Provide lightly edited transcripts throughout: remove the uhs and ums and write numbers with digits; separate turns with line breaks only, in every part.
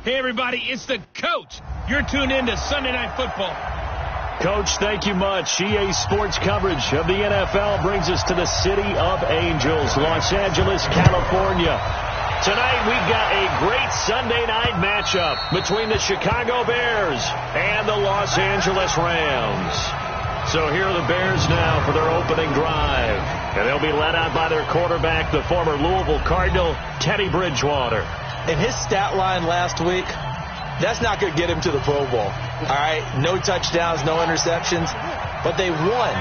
Hey, everybody, it's the coach. You're tuned in to Sunday Night Football.
Coach, thank you much. EA Sports coverage of the NFL brings us to the City of Angels, Los Angeles, California. Tonight, we've got a great Sunday night matchup between the Chicago Bears and the Los Angeles Rams. So here are the Bears now for their opening drive. And they'll be led out by their quarterback, the former Louisville Cardinal, Teddy Bridgewater.
And his stat line last week, that's not going to get him to the Pro Bowl. All right, no touchdowns, no interceptions, but they won.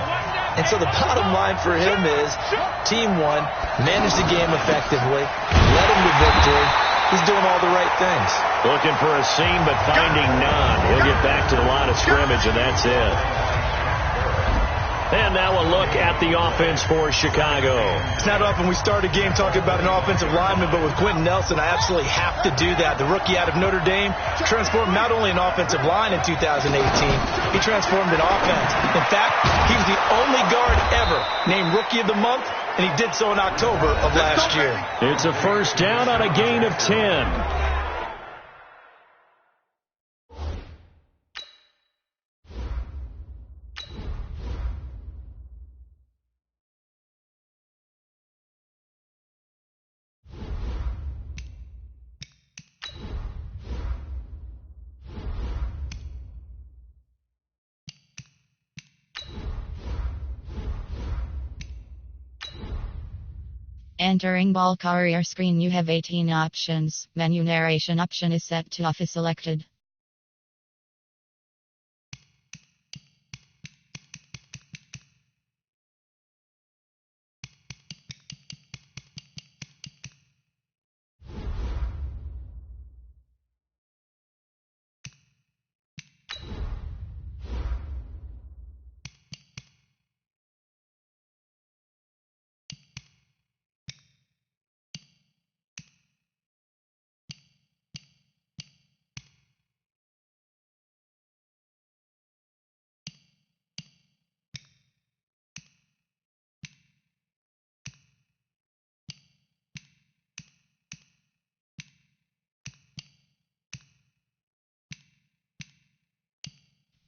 And so the bottom line for him is team won, managed the game effectively, led him to victory. He's doing all the right things.
Looking for a seam, but finding none. He'll get back to the line of scrimmage, and that's it. And now a look at the offense for Chicago.
It's not often we start a game talking about an offensive lineman, but with Quentin Nelson, I absolutely have to do that. The rookie out of Notre Dame transformed not only an offensive line in 2018, he transformed an offense. In fact, he was the only guard ever named Rookie of the Month, and he did so in October of last year.
It's a first down on a gain of 10.
Entering ball carrier screen, you have 18 options. Menu narration option is set to off is selected.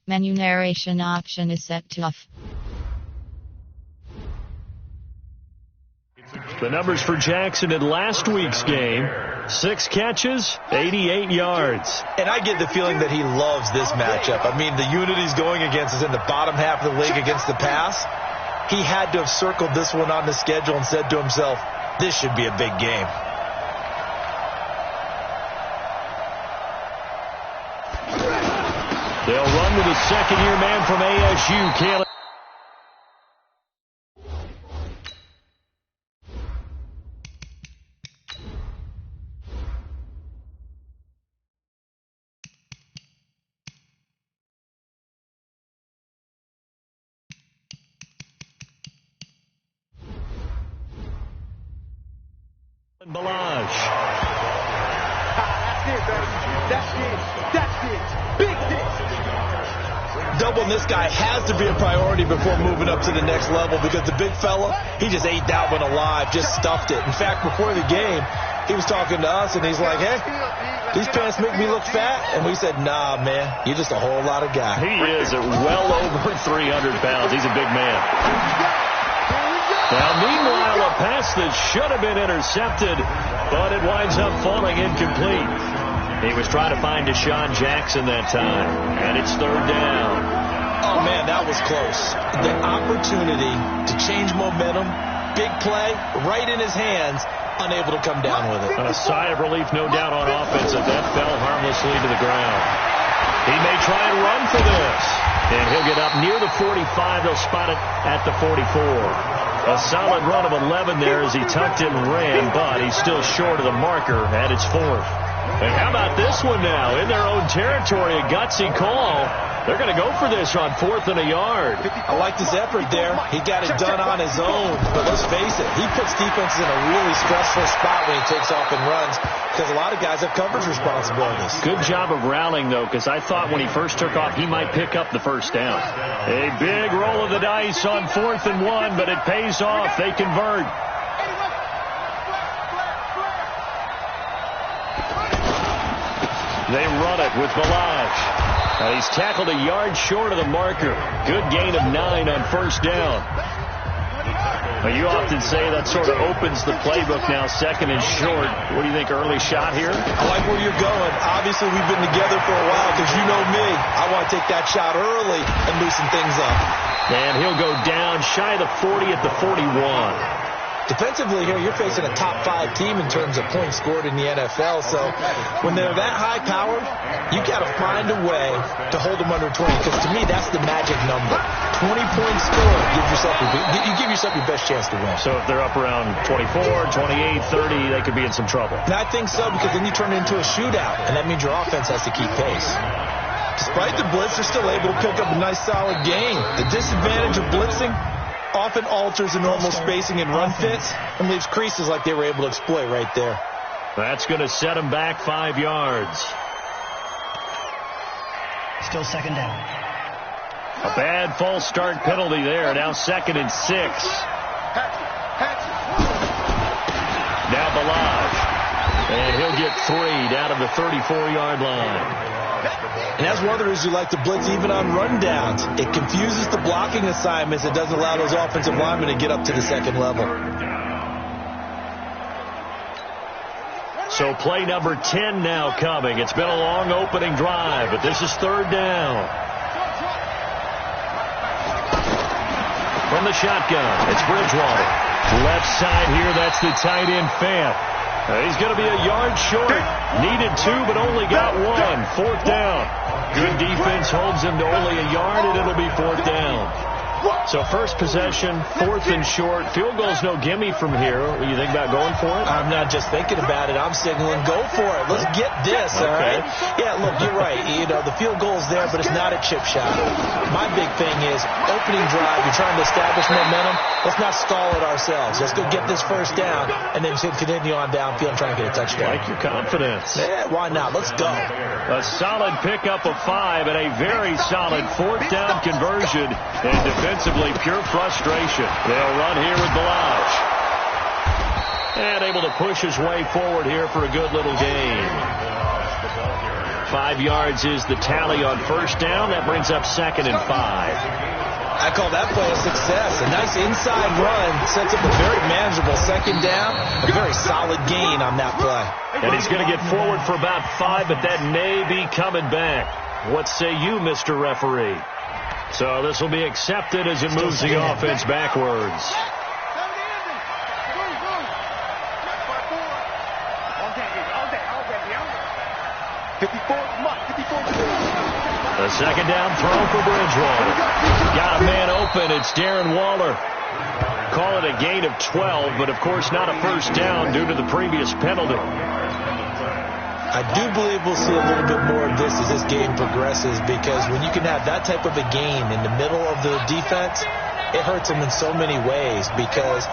Menu narration option is set to off.
The numbers for Jackson in last week's game: 6 catches, 88 yards.
And I get the feeling that he loves this matchup. I mean, the unit he's going against is in the bottom half of the league against the pass. He had to have circled this one on the schedule and said to himself, this should be a big game.
They'll run with a second-year man from ASU, Caleb. Balaj.
That's it, baby. That's it. That's it. Big hit.
Doubling this guy has to be a priority before moving up to the next level, because the big fella, he just ate that one alive, just stuffed it. In fact, before the game, he was talking to us, and he's like, hey, these pants make me look fat. And we said, nah, man, you're just a whole lot of guy.
He is at well over 300 pounds. He's a big man. Now, meanwhile, a pass that should have been intercepted, but it winds up falling incomplete. He was trying to find Deshaun Jackson that time, and it's third down.
Oh, man, that was close. The opportunity to change momentum, big play, right in his hands, unable to come down with it.
A sigh of relief, no doubt, on offense, as that fell harmlessly to the ground. He may try and run for this, and he'll get up near the 45. They'll spot it at the 44. A solid run of 11 there as he tucked it and ran, but he's still short of the marker at its 4th. And how about this one now? In their own territory, a gutsy call. They're going to go for this on 4th and a yard.
I like his effort there. He got it done on his own. But let's face it, he puts defenses in a really stressful spot when he takes off and runs, because a lot of guys have coverage responsibilities.
Good job of rallying, though, because I thought when he first took off, he might pick up the first down. A big roll of the dice on 4th and 1, but it pays off. They convert. They run it with Balaj. He's tackled a yard short of the marker. Good gain of 9 on first down. Well, you often say that sort of opens the playbook now, second and short. What do you think, early shot here?
I like where you're going. Obviously, we've been together for a while because you know me. I want to take that shot early and loosen things up.
And he'll go down shy of the 40 at the 41.
Defensively here, you're facing a top 5 team in terms of points scored in the NFL. So when they're that high powered, you got to find a way to hold them under 20. Because to me, that's the magic number. 20 points scored, you give yourself your best chance to win.
So if they're up around 24, 28, 30, they could be in some trouble.
And I think so, because then you turn it into a shootout, and that means your offense has to keep pace. Despite the blitz, they're still able to pick up a nice solid gain. The disadvantage of blitzing often alters the normal spacing and run fits and leaves creases like they were able to exploit right there.
That's going to set them back 5 yards.
Still second down.
A bad false start penalty there. Now 2nd and 6. Now Balaj. And he'll get 3 down to the 34-yard line.
And that's one of the reasons you like to blitz even on rundowns. It confuses the blocking assignments. It doesn't allow those offensive linemen to get up to the second level.
So play number 10 now coming. It's been a long opening drive, but this is 3rd down. From the shotgun, it's Bridgewater. Left side here, that's the tight end Fant. He's going to be a yard short. Needed 2, but only got 1. 4th down. Good defense holds him to only a yard, and it'll be 4th down. So first possession, 4th and short. Field goal's no gimme from here. What do you think about going for it?
I'm not just thinking about it. I'm signaling, go for it. Let's get this, all right? Yeah, look, you're right. You know, the field goal's there, but it's not a chip shot. My big thing is opening drive. You're trying to establish momentum. Let's not stall it ourselves. Let's go get this first down and then continue on downfield and try and get a touchdown.
Like your confidence.
Yeah, why not? Let's go.
A solid pickup of 5 and a very solid 4th down conversion. And defensively, pure frustration. They'll run here with Balaj. And able to push his way forward here for a good little gain. 5 yards is the tally on first down. That brings up 2nd and 5.
I call that play a success. A nice inside run sets up a very manageable 2nd down. A very solid gain on that play.
And he's going to get forward for about 5, but that may be coming back. What say you, Mr. Referee? So this will be accepted as it moves the offense backwards. The 2nd down throw for Bridgewater. Got a man open. It's Darren Waller. Call it a gain of 12, but of course not a first down due to the previous penalty.
I do believe we'll see a little bit more of this as this game progresses, because when you can have that type of a gain in the middle of the defense, it hurts them in so many ways, because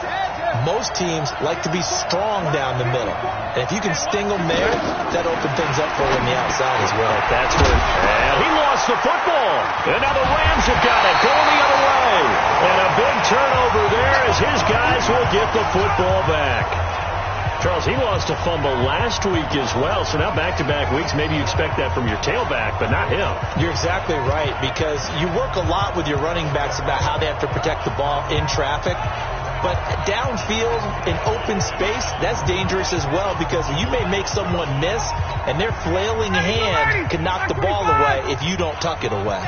most teams like to be strong down the middle. And if you can sting them there, that opens things up for them on the outside as well.
That's where he lost the football. And now the Rams have got it going the other way. And a big turnover there as his guys will get the football back. Charles, he lost a fumble last week as well, so now back-to-back weeks, maybe you expect that from your tailback, but not him.
You're exactly right, because you work a lot with your running backs about how they have to protect the ball in traffic, but downfield in open space, that's dangerous as well, because you may make someone miss, and their flailing hand can knock the ball away if you don't tuck it away.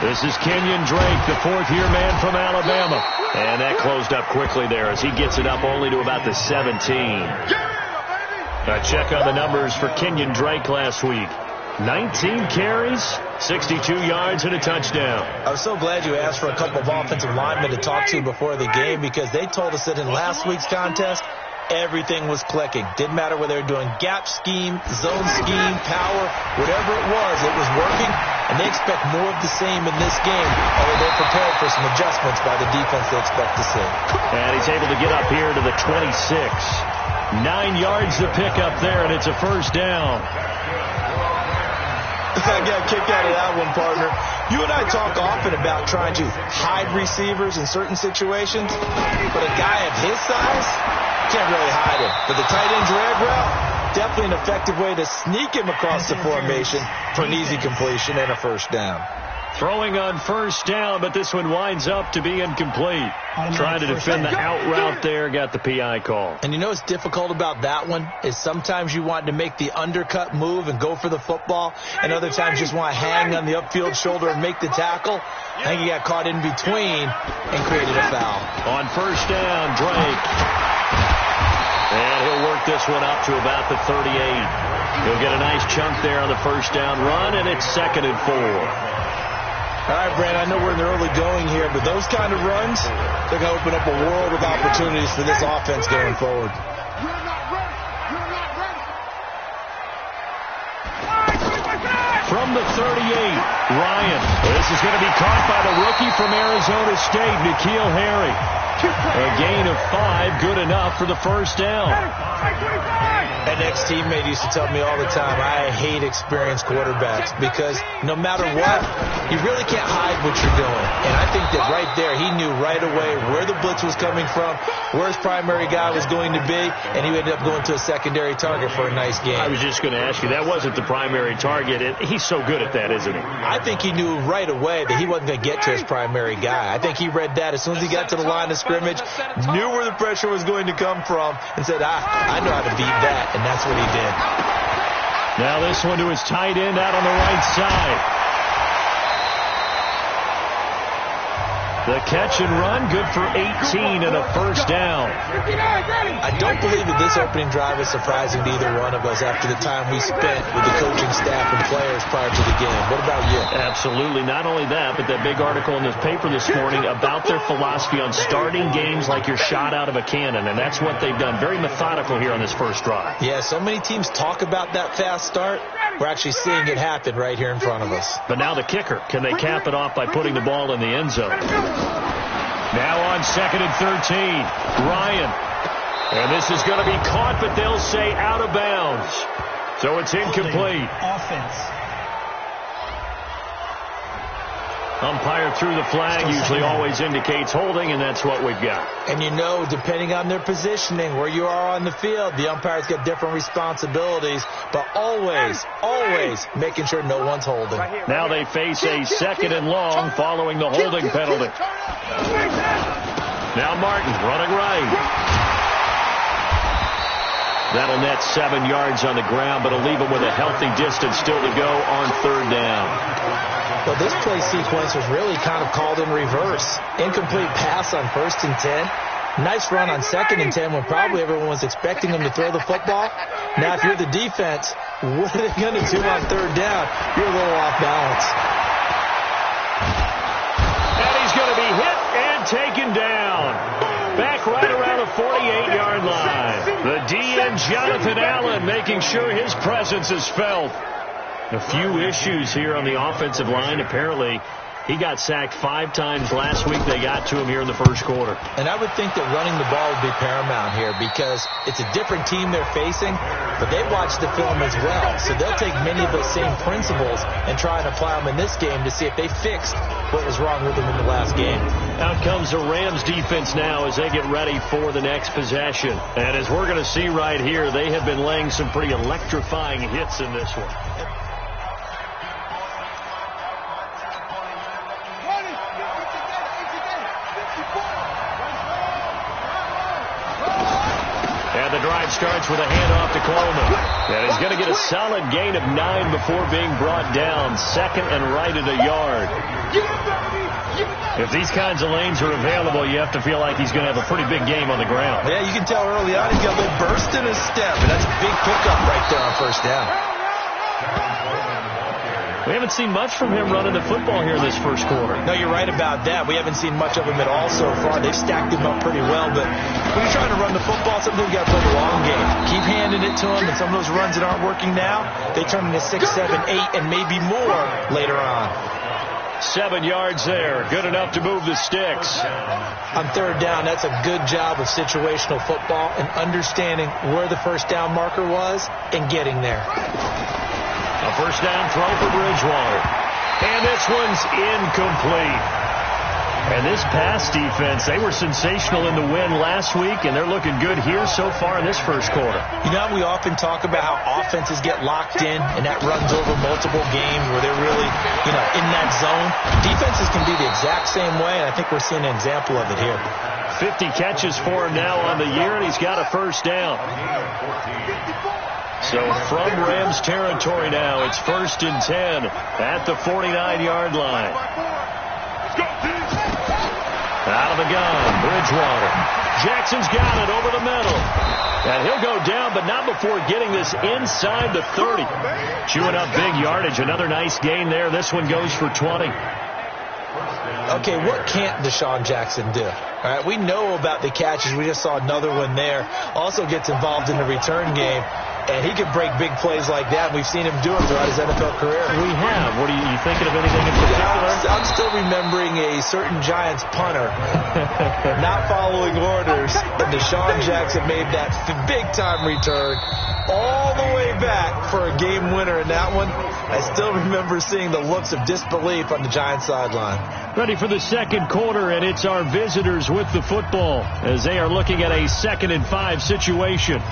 This is Kenyon Drake, the 4th-year man from Alabama. And that closed up quickly there as he gets it up only to about the 17. A check on the numbers for Kenyon Drake last week. 19 carries, 62 yards, and a touchdown.
I was so glad you asked for a couple of offensive linemen to talk to before the game, because they told us that in last week's contest, everything was clicking. Didn't matter whether they were doing gap scheme, zone scheme, power, whatever it was working, and they expect more of the same in this game, although they're prepared for some adjustments by the defense they expect to see.
And he's able to get up here to the 26. 9 yards to pick up there, and it's a first down.
I got a kick out of that one, partner. You and I talk often about trying to hide receivers in certain situations, but a guy of his size can't really hide him. But the tight end drag route, definitely an effective way to sneak him across the formation for an easy completion and a first down.
Throwing on first down, but this one winds up to be incomplete. Trying to defend the out route there, got the PI call.
And you know what's difficult about that one is sometimes you want to make the undercut move and go for the football, and other times you just want to hang on the upfield shoulder and make the tackle. I think he got caught in between and created a foul.
On first down, Drake. And he'll work this one up to about the 38. He'll get a nice chunk there on the first down run, and it's 2nd and 4.
All right, Brand, I know we're in the early going here, but those kind of runs, they're going to open up a world of opportunities for this offense going forward.
From the 38, Ryan. This is going to be caught by the rookie from Arizona State, N'Keal Harry. A gain of 5, good enough for the first down.
An ex-teammate used to tell me all the time, I hate experienced quarterbacks because no matter what, you really can't hide what you're doing. And I think that right there, he knew right away where the blitz was coming from, where his primary guy was going to be, and he ended up going to a secondary target for a nice game.
I was just going to ask you, that wasn't the primary target, and he's so good at that, isn't he?
I think he knew right away that he wasn't going to get to his primary guy. I think he read that as soon as he got to the line of scrimmage, knew where the pressure was going to come from, and said, I know how to beat that. And that's what he did.
Now this one to his tight end out on the right side. The catch and run, good for 18 and a first down.
I don't believe that this opening drive is surprising to either one of us after the time we spent with the coaching staff and players prior to the game. What about you?
Absolutely. Not only that, but that big article in the paper this morning about their philosophy on starting games like you're shot out of a cannon, and that's what they've done. Very methodical here on this first drive.
Yeah, so many teams talk about that fast start. We're actually seeing it happen right here in front of us.
But now the kicker. Can they cap it off by putting the ball in the end zone? Now on 2nd and 13, Ryan. And this is going to be caught, but they'll say out of bounds. So it's incomplete.
Offense.
Umpire threw the flag, usually always indicates holding, and that's what we've got.
And you know, depending on their positioning, where you are on the field, the umpire's got different responsibilities, but always making sure no one's holding.
Now they face a 2nd and long following the holding penalty. Now Martin running right. That'll net 7 yards on the ground, but it'll leave him with a healthy distance still to go on 3rd down.
Well, this play sequence was really kind of called in reverse. Incomplete pass on 1st and 10. Nice run on 2nd and 10 when probably everyone was expecting him to throw the football. Now, if you're the defense, what are they going to do on 3rd down? You're a little off balance.
And he's going to be hit and taken down. Back right around the 48-yard line. The DN, Jonathan Allen, making sure his presence is felt. A few issues here on the offensive line. Apparently, he got sacked 5 times last week. They got to him here in the first quarter.
And I would think that running the ball would be paramount here because it's a different team they're facing, but they watch the film as well. So they'll take many of those same principles and try and apply them in this game to see if they fixed what was wrong with them in the last game.
Out comes the Rams defense now as they get ready for the next possession. And as we're going to see right here, they have been laying some pretty electrifying hits in this one. The drive starts with a handoff to Coleman. And he's going to get a solid gain of 9 before being brought down. 2nd and right at a yard. If these kinds of lanes are available, you have to feel like he's going to have a pretty big game on the ground.
Yeah, you can tell early on he's got a little burst in his step, and that's a big pickup right there on 1st down.
We haven't seen much from him running the football here in this first quarter.
No, you're right about that. We haven't seen much of him at all so far. They've stacked him up pretty well, but when you're trying to run the football, sometimes you got to play the long game. Keep handing it to him, and some of those runs that aren't working now, they turn into 6, 7, 8, and maybe more later on.
7 yards there. Good enough to move the sticks.
On 3rd down, that's a good job of situational football and understanding where the 1st down marker was and getting there.
A first down throw for Bridgewater. And this one's incomplete. And this pass defense, they were sensational in the win last week, and they're looking good here so far in this first quarter.
You know, we often talk about how offenses get locked in, and that runs over multiple games where they're really, in that zone. Defenses can be the exact same way, and I think we're seeing an example of it here.
50 catches for him now on the year, and he's got a first down. So from Rams territory now, it's 1st and 10 at the 49-yard line. Out of the gun, Bridgewater. Jackson's got it over the middle. And he'll go down, but not before getting this inside the 30. Chewing up big yardage. Another nice gain there. This one goes for 20.
Okay, what can't Deshaun Jackson do? All right, we know about the catches. We just saw another one there. Also gets involved in the return game. And he can break big plays like that. We've seen him do it throughout his NFL career.
We have. What are you thinking of anything in particular?
I'm still remembering a certain Giants punter not following orders. And Deshaun Jackson made that big-time return all the way back for a game winner in that one. I still remember seeing the looks of disbelief on the Giants sideline.
Ready for the second quarter, and it's our visitors with the football as they are looking at a 2nd and 5 situation.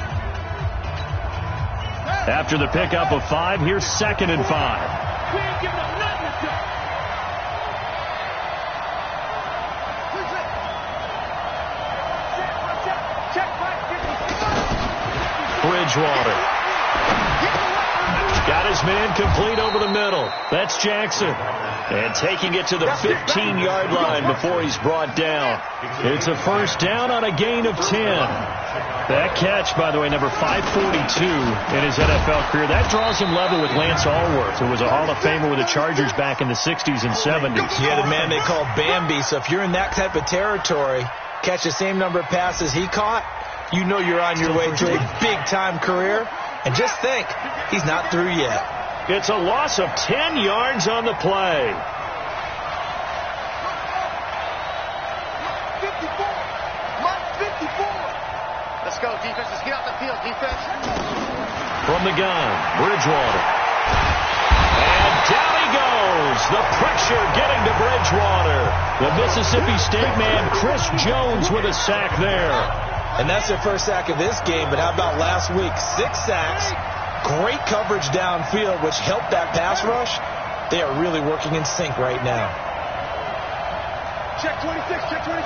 After the pickup of 5, here's 2nd and 5. Bridgewater. Got his man complete over the middle. That's Jackson. And taking it to the 15-yard line before he's brought down. It's a first down on a gain of 10. That catch, by the way, number 542 in his NFL career. That draws him level with Lance Allworth, who was a Hall of Famer with the Chargers back in the 60s and 70s.
Yeah, the man they called Bambi. So if you're in that type of territory, catch the same number of passes he caught, you know you're on your way to a big-time career. And just think, he's not through yet.
It's a loss of 10 yards on the play.
Let's go, defense. Let's get out the field, defense.
From the gun, Bridgewater. And down he goes. The pressure getting to Bridgewater. The Mississippi State man, Chris Jones, with a sack there.
And that's their first sack of this game, but how about last week? 6 sacks, great coverage downfield, which helped that pass rush. They are really working in sync right now.
Check 26, check 26.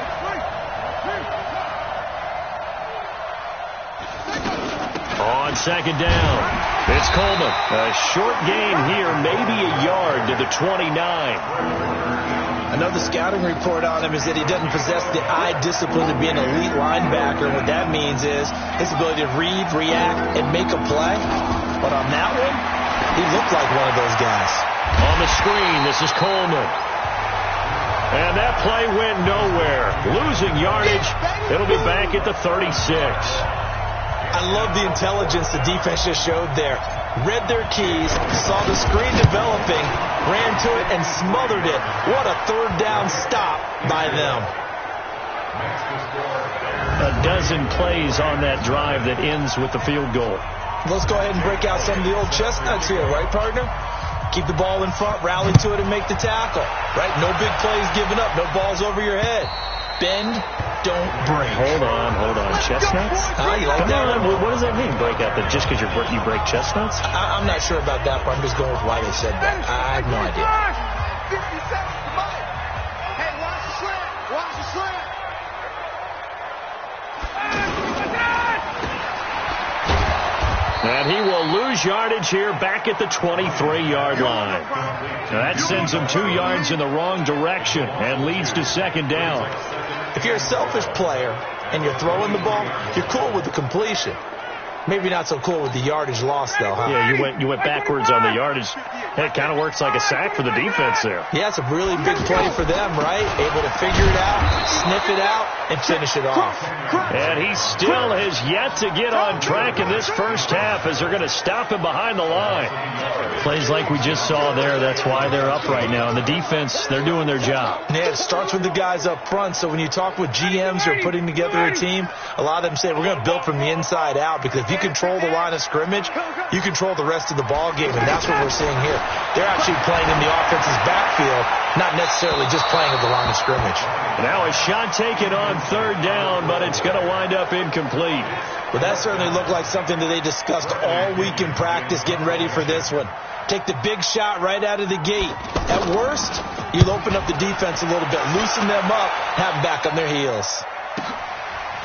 On 2nd down, it's Coleman. A short gain here, maybe a yard to the 29.
I know the scouting report on him is that he doesn't possess the eye discipline to be an elite linebacker. What that means is his ability to read, react, and make a play. But on that one, he looked like one of those guys.
On the screen, this is Coleman. And that play went nowhere. Losing yardage. It'll be back at the 36.
I love the intelligence the defense just showed there. Read their keys, saw the screen developing, ran to it, and smothered it. What a third down stop by them.
A dozen plays on that drive that ends with the field goal.
Let's go ahead and break out some of the old chestnuts here, right, partner? Keep the ball in front, rally to it, and make the tackle. Right? No big plays given up, no balls over your head. Bend, don't break.
Hold on. Chestnuts?
You like that?
What does that mean, break out? That just because you break chestnuts?
I'm not sure about that, but I'm just going with why they said that. I have no idea.
57, come on. Hey, watch the slant. Watch the slant.
And he will lose yardage here back at the 23-yard line. Now that sends him 2 yards in the wrong direction and leads to 2nd down.
If you're a selfish player and you're throwing the ball, you're cool with the completion. Maybe not so cool with the yardage loss, though, huh?
Yeah, you went backwards on the yardage. It kind of works like a sack for the defense there.
Yeah, it's a really big play for them, right? Able to figure it out, sniff it out, and finish it off.
And he still has yet to get on track in this first half as they're going to stop him behind the line. Plays like we just saw there, that's why they're up right now. And the defense, they're doing their job.
Yeah, it starts with the guys up front. So when you talk with GMs who are putting together a team, a lot of them say we're going to build from the inside out, because if you control the line of scrimmage, you control the rest of the ball game, and that's what we're seeing here. They're actually playing in the offense's backfield, not necessarily just playing at the line of scrimmage.
Now a shot taken on third down, but it's going to wind up incomplete.
Well, that certainly looked like something that they discussed all week in practice, getting ready for this one. Take the big shot right out of the gate. At worst, you'll open up the defense a little bit, loosen them up, have them back on their heels.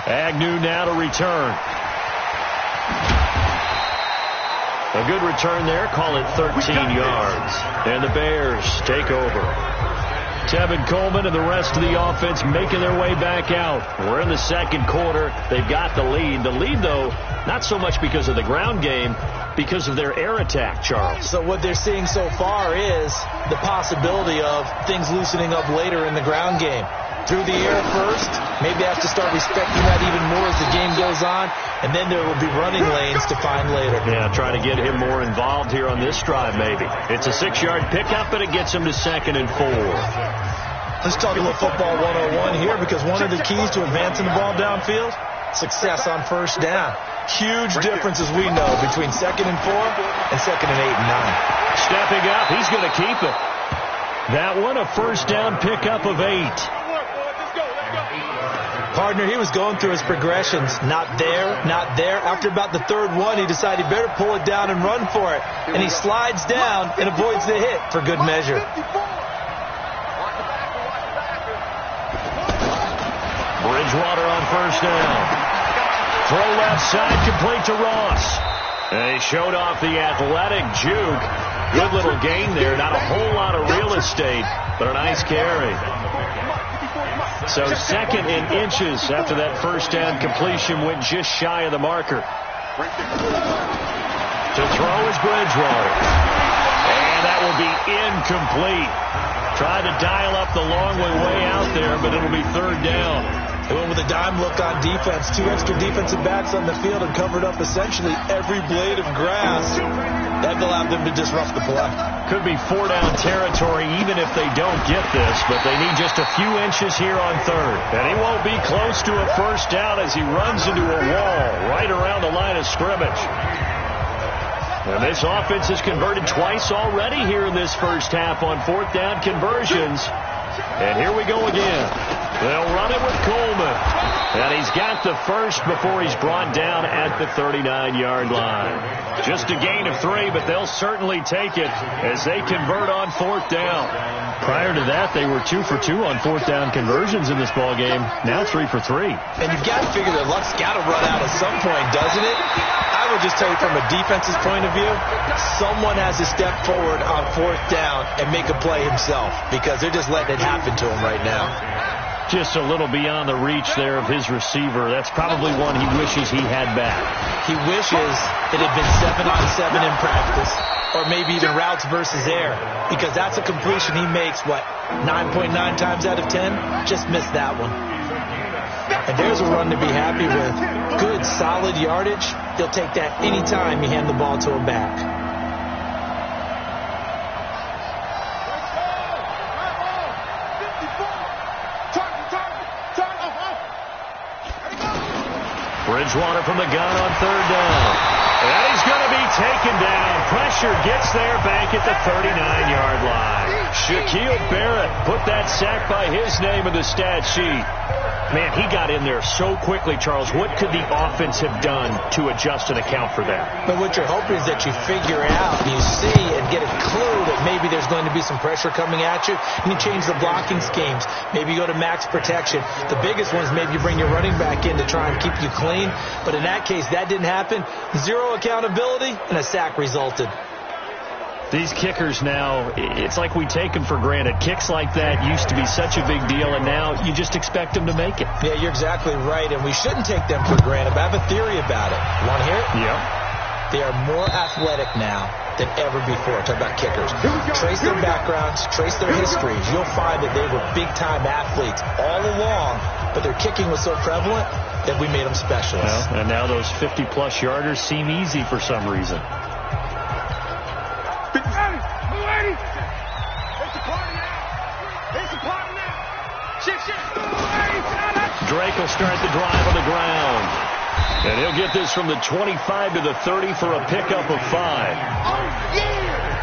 Agnew now to return. A good return there. Call it 13 yards. And the Bears take over. Tevin Coleman and the rest of the offense making their way back out. We're in the second quarter. They've got the lead. The lead, though, not so much because of the ground game, because of their air attack, Charles.
So what they're seeing so far is the possibility of things loosening up later in the ground game. Through the air first, maybe have to start respecting that even more as the game goes on, and then there will be running lanes to find later.
Yeah, try to get him more involved here on this drive, maybe. It's a 6-yard pickup, and it gets him to 2nd and 4.
Let's talk a little football 101 here, because one of the keys to advancing the ball downfield, success on first down. Huge difference, as we know, between 2nd and 4 and 2nd and 8 and 9.
Stepping up, he's going to keep it. That one, a first down pickup of 8.
Partner, he was going through his progressions. Not there, not there. After about the third one, he decided he better pull it down and run for it. And he slides down and avoids the hit for good measure.
Bridgewater on first down. Throw left side, complete to Ross. And he showed off the athletic juke. Good little gain there. Not a whole lot of real estate, but a nice carry. So 2nd in inches after that first down completion, went just shy of the marker. To throw is Bridgewater. And that will be incomplete. Tried to dial up the long way out there, but it'll be 3rd down.
They went with a dime look on defense. 2 extra defensive backs on the field and covered up essentially every blade of grass. That allowed them to disrupt the play.
Could be 4-down territory even if they don't get this, but they need just a few inches here on 3rd. And he won't be close to a first down as he runs into a wall right around the line of scrimmage. And this offense has converted twice already here in this first half on 4th down conversions. And here we go again. They'll run it with Coleman. And he's got the first before he's brought down at the 39-yard line. Just a gain of 3, but they'll certainly take it as they convert on 4th down. Prior to that, they were 2 for 2 on 4th down conversions in this ball game. Now 3 for 3.
And you've got to figure that luck's got to run out at some point, doesn't it? I would just tell you from a defense's point of view, someone has to step forward on 4th down and make a play himself, because they're just letting it happen to him right now.
Just a little beyond the reach there of his receiver. That's probably one he wishes he had back.
He wishes it had been 7-on-7 in practice, or maybe even routes versus air, because that's a completion he makes, 9.9 times out of 10? Just missed that one. And there's a run to be happy with. Good, solid yardage. They'll take that any time you hand the ball to him back.
Bridgewater from the gun on 3rd down. And he's going to be taken down. Pressure gets there back at the 39-yard line. Shaquille Barrett put that sack by his name in the stat sheet. Man, he got in there so quickly, Charles. What could the offense have done to adjust and account for that?
But what you're hoping is that you figure out, you see, and get a clue that maybe there's going to be some pressure coming at you, and you change the blocking schemes. Maybe you go to max protection. The biggest one is maybe you bring your running back in to try and keep you clean. But in that case, that didn't happen. 0 accountability, and a sack resulted.
These kickers now, it's like we take them for granted. Kicks like that used to be such a big deal, and now you just expect them to make it.
Yeah, you're exactly right, and we shouldn't take them for granted. But I have a theory about it. You want to hear it?
Yeah.
They are more athletic now than ever before. Talk about kickers. Trace their backgrounds, trace their histories. You'll find that they were big-time athletes all along, but their kicking was so prevalent that we made them specialists.
Well, and now those 50-plus yarders seem easy for some reason. Drake will start the drive on the ground. And he'll get this from the 25 to the 30 for a pickup of 5.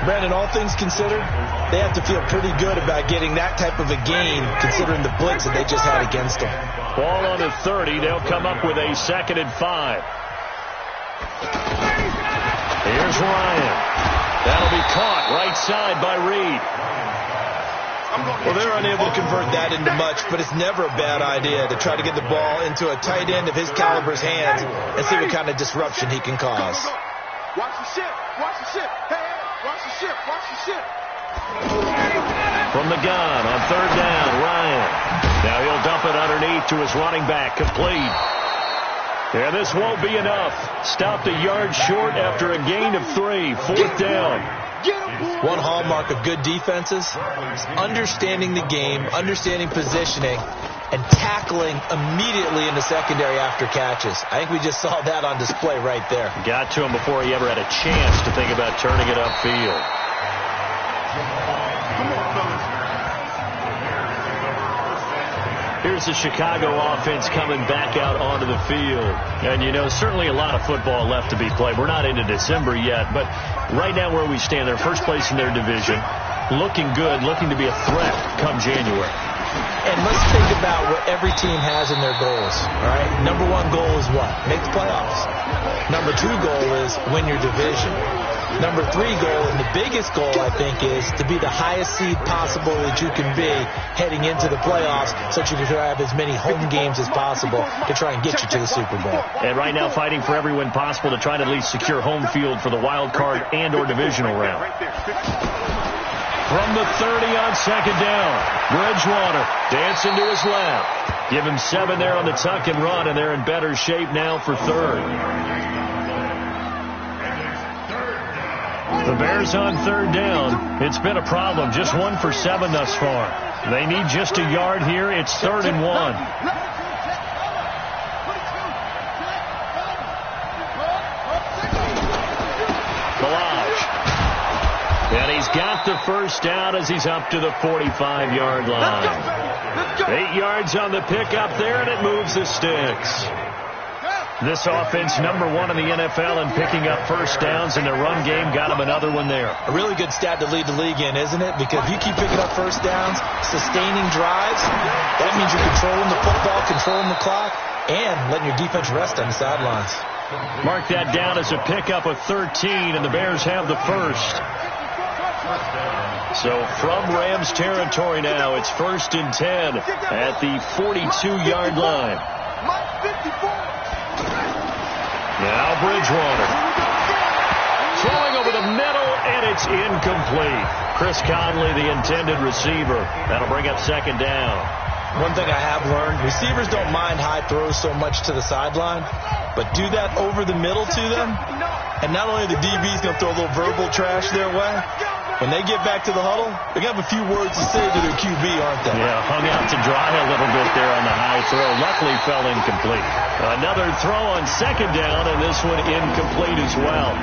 Brandon, all things considered, they have to feel pretty good about getting that type of a gain, considering the blitz that they just had against them.
Ball on the 30. They'll come up with a 2nd and 5. Here's Ryan. That'll be caught right side by Reed.
Well, they're unable to convert that into much, but it's never a bad idea to try to get the ball into a tight end of his caliber's hands and see what kind of disruption he can cause.
Watch the ship. Watch the ship. Hey, watch the ship. Watch the ship.
From the gun on 3rd down, Ryan. Now he'll dump it underneath to his running back, complete. And this won't be enough. Stopped a yard short after a gain of 3. 4th down.
One hallmark of good defenses is understanding the game, understanding positioning, and tackling immediately in the secondary after catches. I think we just saw that on display right there.
Got to him before he ever had a chance to think about turning it upfield. Here's the Chicago offense coming back out onto the field. And, you know, certainly a lot of football left to be played. We're not into December yet, but right now where we stand, they're first place in their division, looking good, looking to be a threat come January.
And let's think about what every team has in their goals, all right? Number 1 goal is what? Make the playoffs. Number 2 goal is win your division. Number 3 goal, and the biggest goal, I think, is to be the highest seed possible that you can be heading into the playoffs so that you can have as many home games as possible to try and get you to the Super Bowl.
And right now fighting for every win possible to try to at least secure home field for the wild card and or divisional round. From the 30 on 2nd down, Bridgewater dancing to his left. Give him 7 there on the tuck and run, and they're in better shape now for 3rd. The Bears on 3rd down. It's been a problem. Just 1 for 7 thus far. They need just a yard here. It's 3rd and 1. And he's got the first down as he's up to the 45-yard line. 8 yards on the pickup there, and it moves the sticks. This offense, number 1 in the NFL in picking up first downs, and their run game got him another one there.
A really good stat to lead the league in, isn't it? Because if you keep picking up first downs, sustaining drives, that means you're controlling the football, controlling the clock, and letting your defense rest on the sidelines.
Mark that down as a pickup of 13, and the Bears have the first. So from Rams territory now, it's 1st and 10 at the 42-yard line. Now Bridgewater. Throwing over the middle, and it's incomplete. Chris Conley, the intended receiver. That'll bring up 2nd down.
One thing I have learned, receivers don't mind high throws so much to the sideline, but do that over the middle to them, and not only are the DBs going to throw a little verbal trash their way, when they get back to the huddle, they're going to have a few words to say to their QB, aren't they?
Yeah, hung out to dry a little bit there on the high throw. Luckily fell incomplete. Another throw on 2nd down, and this one incomplete as well.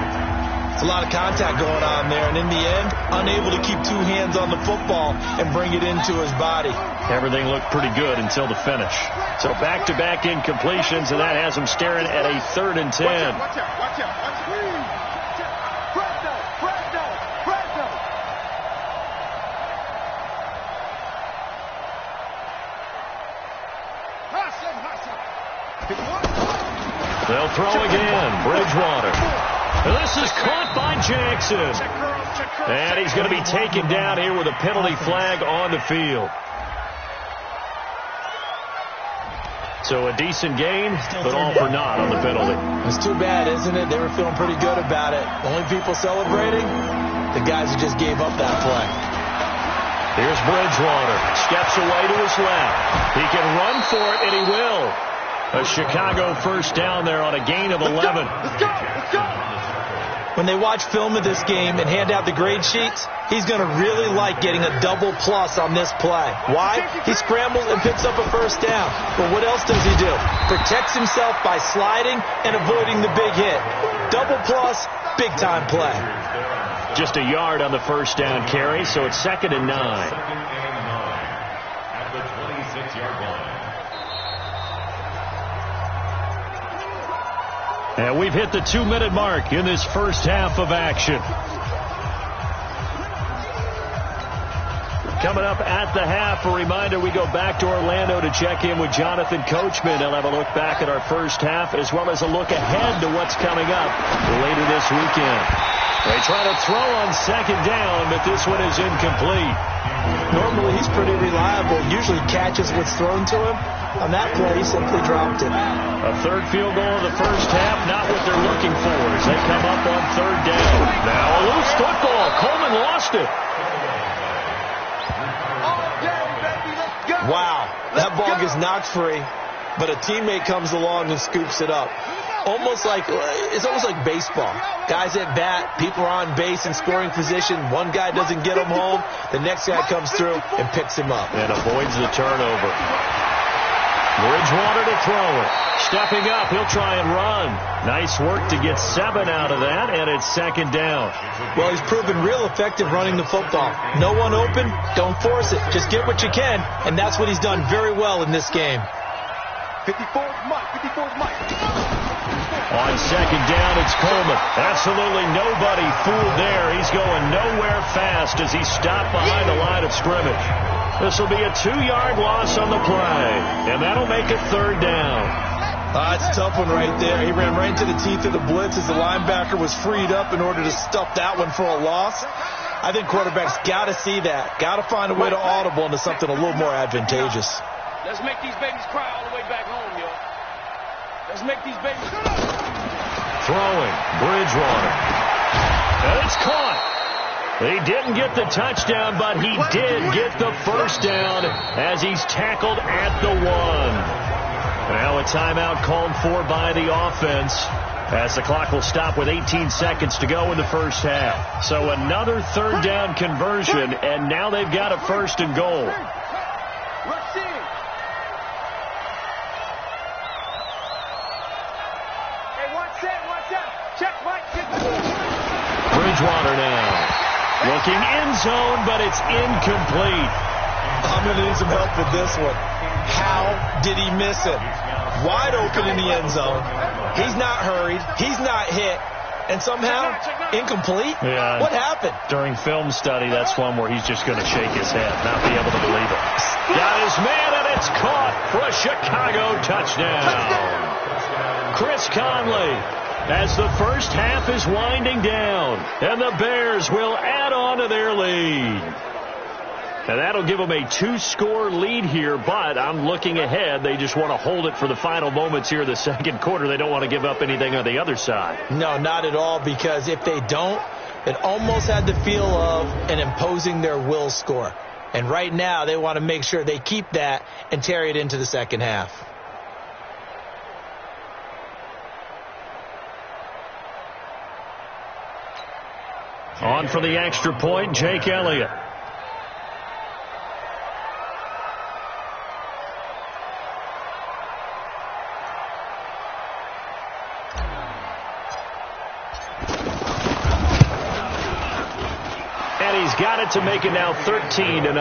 It's a lot of contact going on there, and in the end, unable to keep 2 hands on the football and bring it into his body.
Everything looked pretty good until the finish. So back-to-back incompletions, and that has him staring at a 3rd and 10.
Watch out, watch out, watch out.
They'll throw again. Bridgewater. And this is caught by Jackson. And he's going to be taken down here with a penalty flag on the field. So a decent gain, but all for naught on the penalty.
It's too bad, isn't it? They were feeling pretty good about it. Only people celebrating, the guys who just gave up that play.
Here's Bridgewater. Steps away to his left. He can run for it, and he will. A Chicago first down there on a gain of 11.
Let's go, let's go.
When they watch film of this game and hand out the grade sheets, he's going to really like getting a double plus on this play. Why? He scrambles and picks up a first down. But what else does he do? Protects himself by sliding and avoiding the big hit. Double plus, big-time play.
Just a yard on the first down carry, so it's 2nd and 9.
At the 26-yard line.
And we've hit the 2-minute mark in this first half of action. Coming up at the half, a reminder, we go back to Orlando to check in with Jonathan Coachman. He'll have a look back at our first half as well as a look ahead to what's coming up later this weekend. They try to throw on second down, but this one is incomplete.
Normally he's pretty reliable. Usually catches what's thrown to him. On that play, he simply dropped it.
A third field goal of the first half, not what they're looking for as they come up on third down. Now a loose football. Coleman lost it.
Wow, that ball gets knocked free, but a teammate comes along and scoops it up. It's almost like baseball. Guys at bat, people are on base in scoring position. One guy doesn't get him home. The next guy comes through and picks him up.
And avoids the turnover. Bridgewater to throw it. Stepping up, he'll try and run. Nice work to get 7 out of that, and it's second down.
Well, he's proven real effective running the football. No one open, don't force it. Just get what you can, and that's what he's done very well in this game.
54's Mike.
On second down, it's Coleman. Absolutely nobody fooled there. He's going nowhere fast as he stopped behind the line of scrimmage. This will be a 2-yard loss on the play, and that'll make it third down.
It's a tough one right there. He ran right into the teeth of the blitz as the linebacker was freed up in order to stuff that one for a loss. I think quarterbacks got to see that. Got to find a way to audible into something a little more advantageous.
Let's make these babies cry all the way back home, yo. Let's make these babies cry.
Throwing, Bridgewater. And it's caught. He didn't get the touchdown, but he did get the first down as he's tackled at the 1. Now a timeout called for by the offense as the clock will stop with 18 seconds to go in the first half. So another third down conversion, and now they've got a first and goal. Bridgewater now. Looking end zone, but it's incomplete.
I'm going to need some help with this one. How did he miss it? Wide open in the end zone. He's not hurried. He's not hit. And somehow, incomplete?
Yeah.
What happened?
During film study, that's one where he's just going to shake his head, not be able to believe it. Got his man, and it's caught for a Chicago touchdown. Chris Conley, as the first half is winding down, and the Bears will add on to their lead. And that'll give them a 2-score lead here, but I'm looking ahead. They just want to hold it for the final moments here in the second quarter. They don't want to give up anything on the other side.
No, not at all, because if they don't, it almost had the feel of an imposing their will score. And right now, they want to make sure they keep that and carry it into the second half.
On for the extra point, Jake Elliott. And he's got it to make it now 13-0.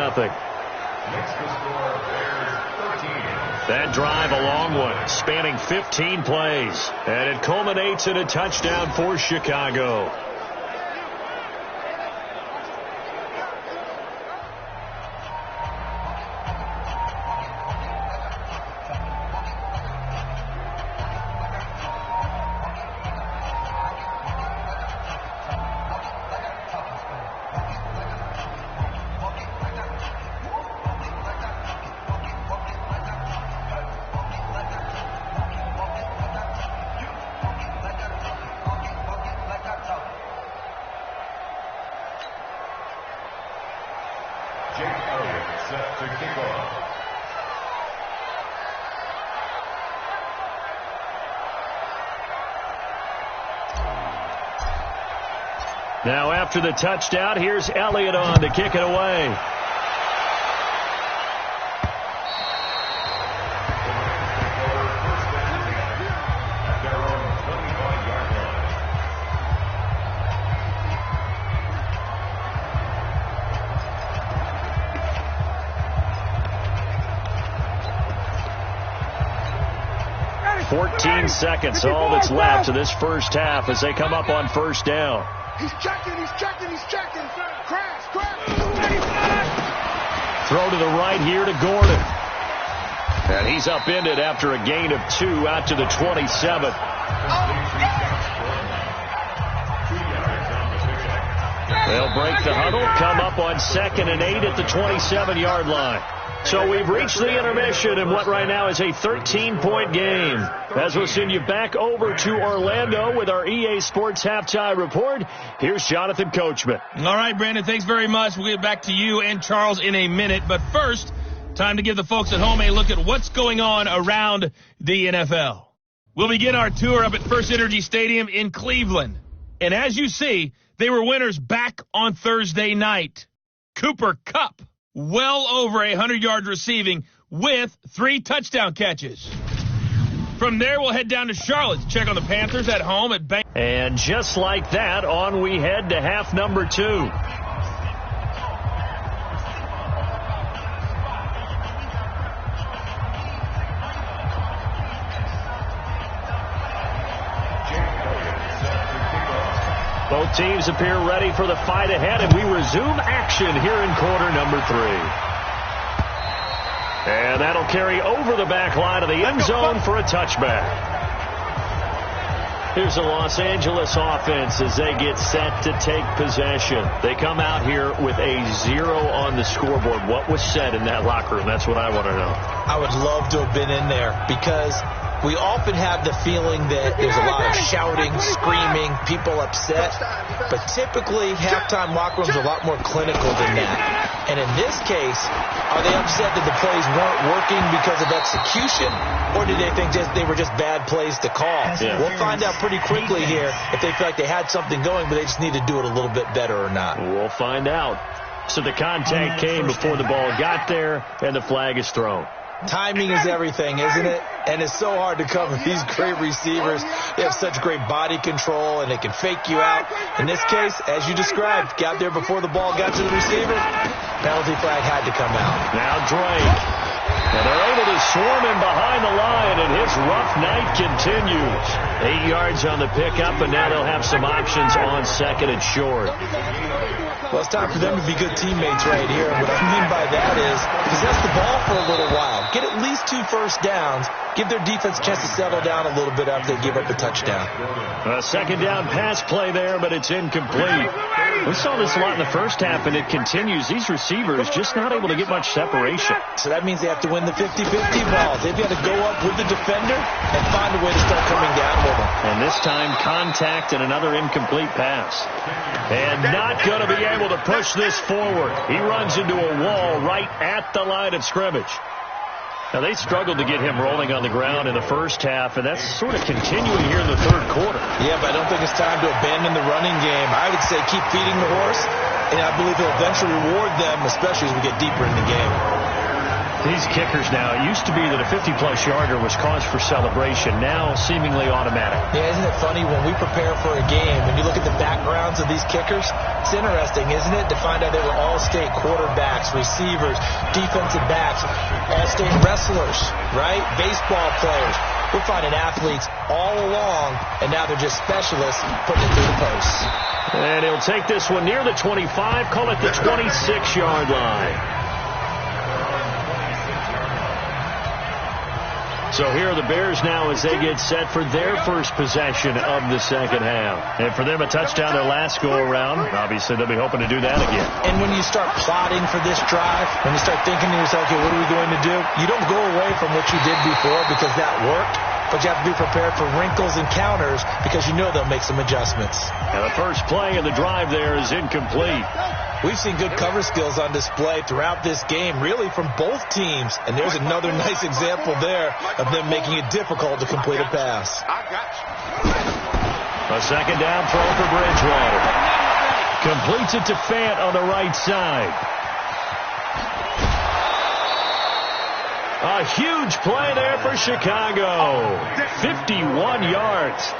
That drive a long one, spanning 15 plays. And it culminates in a touchdown for Chicago. Now after the touchdown, here's Elliott on to kick it away. 14 seconds, all that's left to this first half as they come up on first down.
He's checking. Crash.
Throw to the right here to Gordon. And he's upended after a gain of 2 out to the 27. They'll break the huddle, come up on 2nd and 8 at the 27-yard line. So we've reached the intermission in what right now is a 13-point game. As we'll send you back over to Orlando with our EA Sports Halftime Report, here's Jonathan Coachman.
All right, Brandon, thanks very much. We'll get back to you and Charles in a minute. But first, time to give the folks at home a look at what's going on around the NFL. We'll begin our tour up at First Energy Stadium in Cleveland. And as you see, they were winners back on Thursday night. Cooper Kupp, well over 100 yards receiving with 3 touchdown catches. From there, we'll head down to Charlotte to check on the Panthers at home at Bank.
And just like that, on we head to half number 2. Both teams appear ready for the fight ahead, and we resume action here in quarter number 3. And that'll carry over the back line of the end zone for a touchback. Here's the Los Angeles offense as they get set to take possession. They come out here with a 0 on the scoreboard. What was said in that locker room? That's what I want to know.
I would love to have been in there because we often have the feeling that there's a lot of shouting, screaming, people upset. But typically, halftime locker rooms are a lot more clinical than that. And in this case, are they upset that the plays weren't working because of execution? Or do they think they were just bad plays to call? Yeah. We'll find out pretty quickly here if they feel like they had something going, but they just need to do it a little bit better or not.
We'll find out. So the contact came before the ball got there, and the flag is thrown.
Timing is everything, isn't it? And it's so hard to cover these great receivers. They have such great body control, and they can fake you out. In this case, as you described, got there before the ball got to the receiver. Penalty flag had to come out.
Now Drake. And they're able to swarm him behind the line, and his rough night continues. 8 yards on the pickup, and now they'll have some options on 2nd and short.
Well, it's time for them to be good teammates right here. And what I mean by that is possess the ball for a little while. Get at least 2 first downs. Give their defense a chance to settle down a little bit after they give up a touchdown.
A 2nd down pass play there, but it's incomplete. We saw this a lot in the first half, and it continues. These receivers just not able to get much separation.
So that means they have to win the 50-50 balls. They've got to go up with the defender and find a way to start coming down with them.
And this time, contact and another incomplete pass. And not going to be able to push this forward. He runs into a wall right at the line of scrimmage. Now, they struggled to get him rolling on the ground in the first half, and that's sort of continuing here in the third quarter.
Yeah, but I don't think it's time to abandon the running game. I would say keep feeding the horse, and I believe he'll eventually reward them, especially as we get deeper in the game.
These kickers now, it used to be that a 50-plus yarder was cause for celebration, now seemingly automatic.
Yeah, isn't it funny when we prepare for a game, when you look at the backgrounds of these kickers, it's interesting, isn't it, to find out they were all-state quarterbacks, receivers, defensive backs, all-state wrestlers, right? Baseball players. We're finding athletes all along, and now they're just specialists putting it through the posts.
And he'll take this one near the 25, call it the 26-yard line. So here are the Bears now as they get set for their first possession of the second half. And for them, a touchdown their last go-around. Obviously, they'll be hoping to do that again.
And when you start plotting for this drive, when you start thinking to yourself, okay, what are we going to do? You don't go away from what you did before because that worked. But you have to be prepared for wrinkles and counters because you know they'll make some adjustments.
And the first play of the drive there is incomplete.
We've seen good cover skills on display throughout this game, really from both teams. And there's another nice example there of them making it difficult to complete a pass.
I got you.
A 2nd down throw for Bridgewater. Completes it to Fant on the right side. A huge play there for Chicago. 51 yards.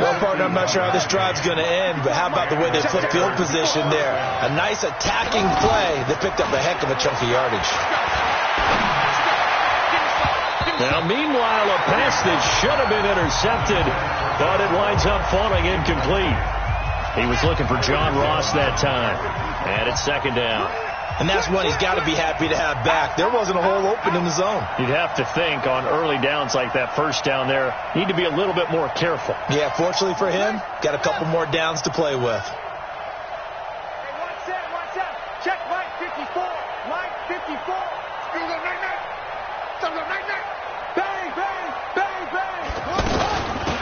Well, partner, I'm not sure how this drive's going to end, but how about the way they flipped field position there? A nice attacking play that picked up a heck of a chunk of yardage.
Now, meanwhile, a pass that should have been intercepted, but it winds up falling incomplete. He was looking for John Ross that time, and it's second down.
And that's one he's got to be happy to have back. There wasn't a hole open in the zone.
You'd have to think on early downs like that first down there, need to be a little bit more careful.
Yeah, fortunately for him, got a couple more downs to play with.
Hey, watch out. Check Mike 54. Mike 54. Still the night. Bang, bang, bang, bang.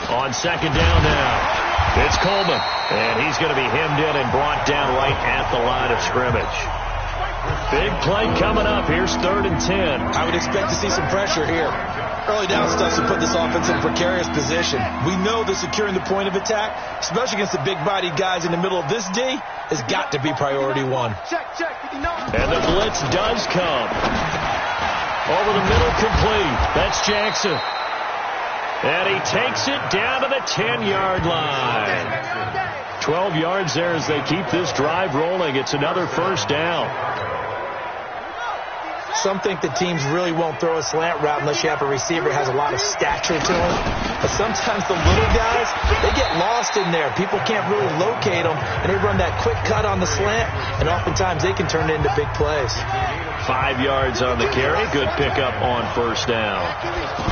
On second down now, it's Coleman, and he's going to be hemmed in and brought down right at the line of scrimmage. Big play coming up. Here's 3rd and 10.
I would expect to see some pressure here. Early down stuff to put this offense in a precarious position. We know that securing the point of attack, especially against the big-bodied guys in the middle of this D, has got to be priority one.
Check.
And the blitz does come. Over the middle, complete. That's Jackson. And he takes it down to the 10-yard line. 12 yards there as they keep this drive rolling. It's another first down.
Some think that teams really won't throw a slant route unless you have a receiver that has a lot of stature to him. But sometimes the little guys, they get lost in there. People can't really locate them, and they run that quick cut on the slant, and oftentimes they can turn it into big plays.
5 yards on the carry. Good pickup on first down.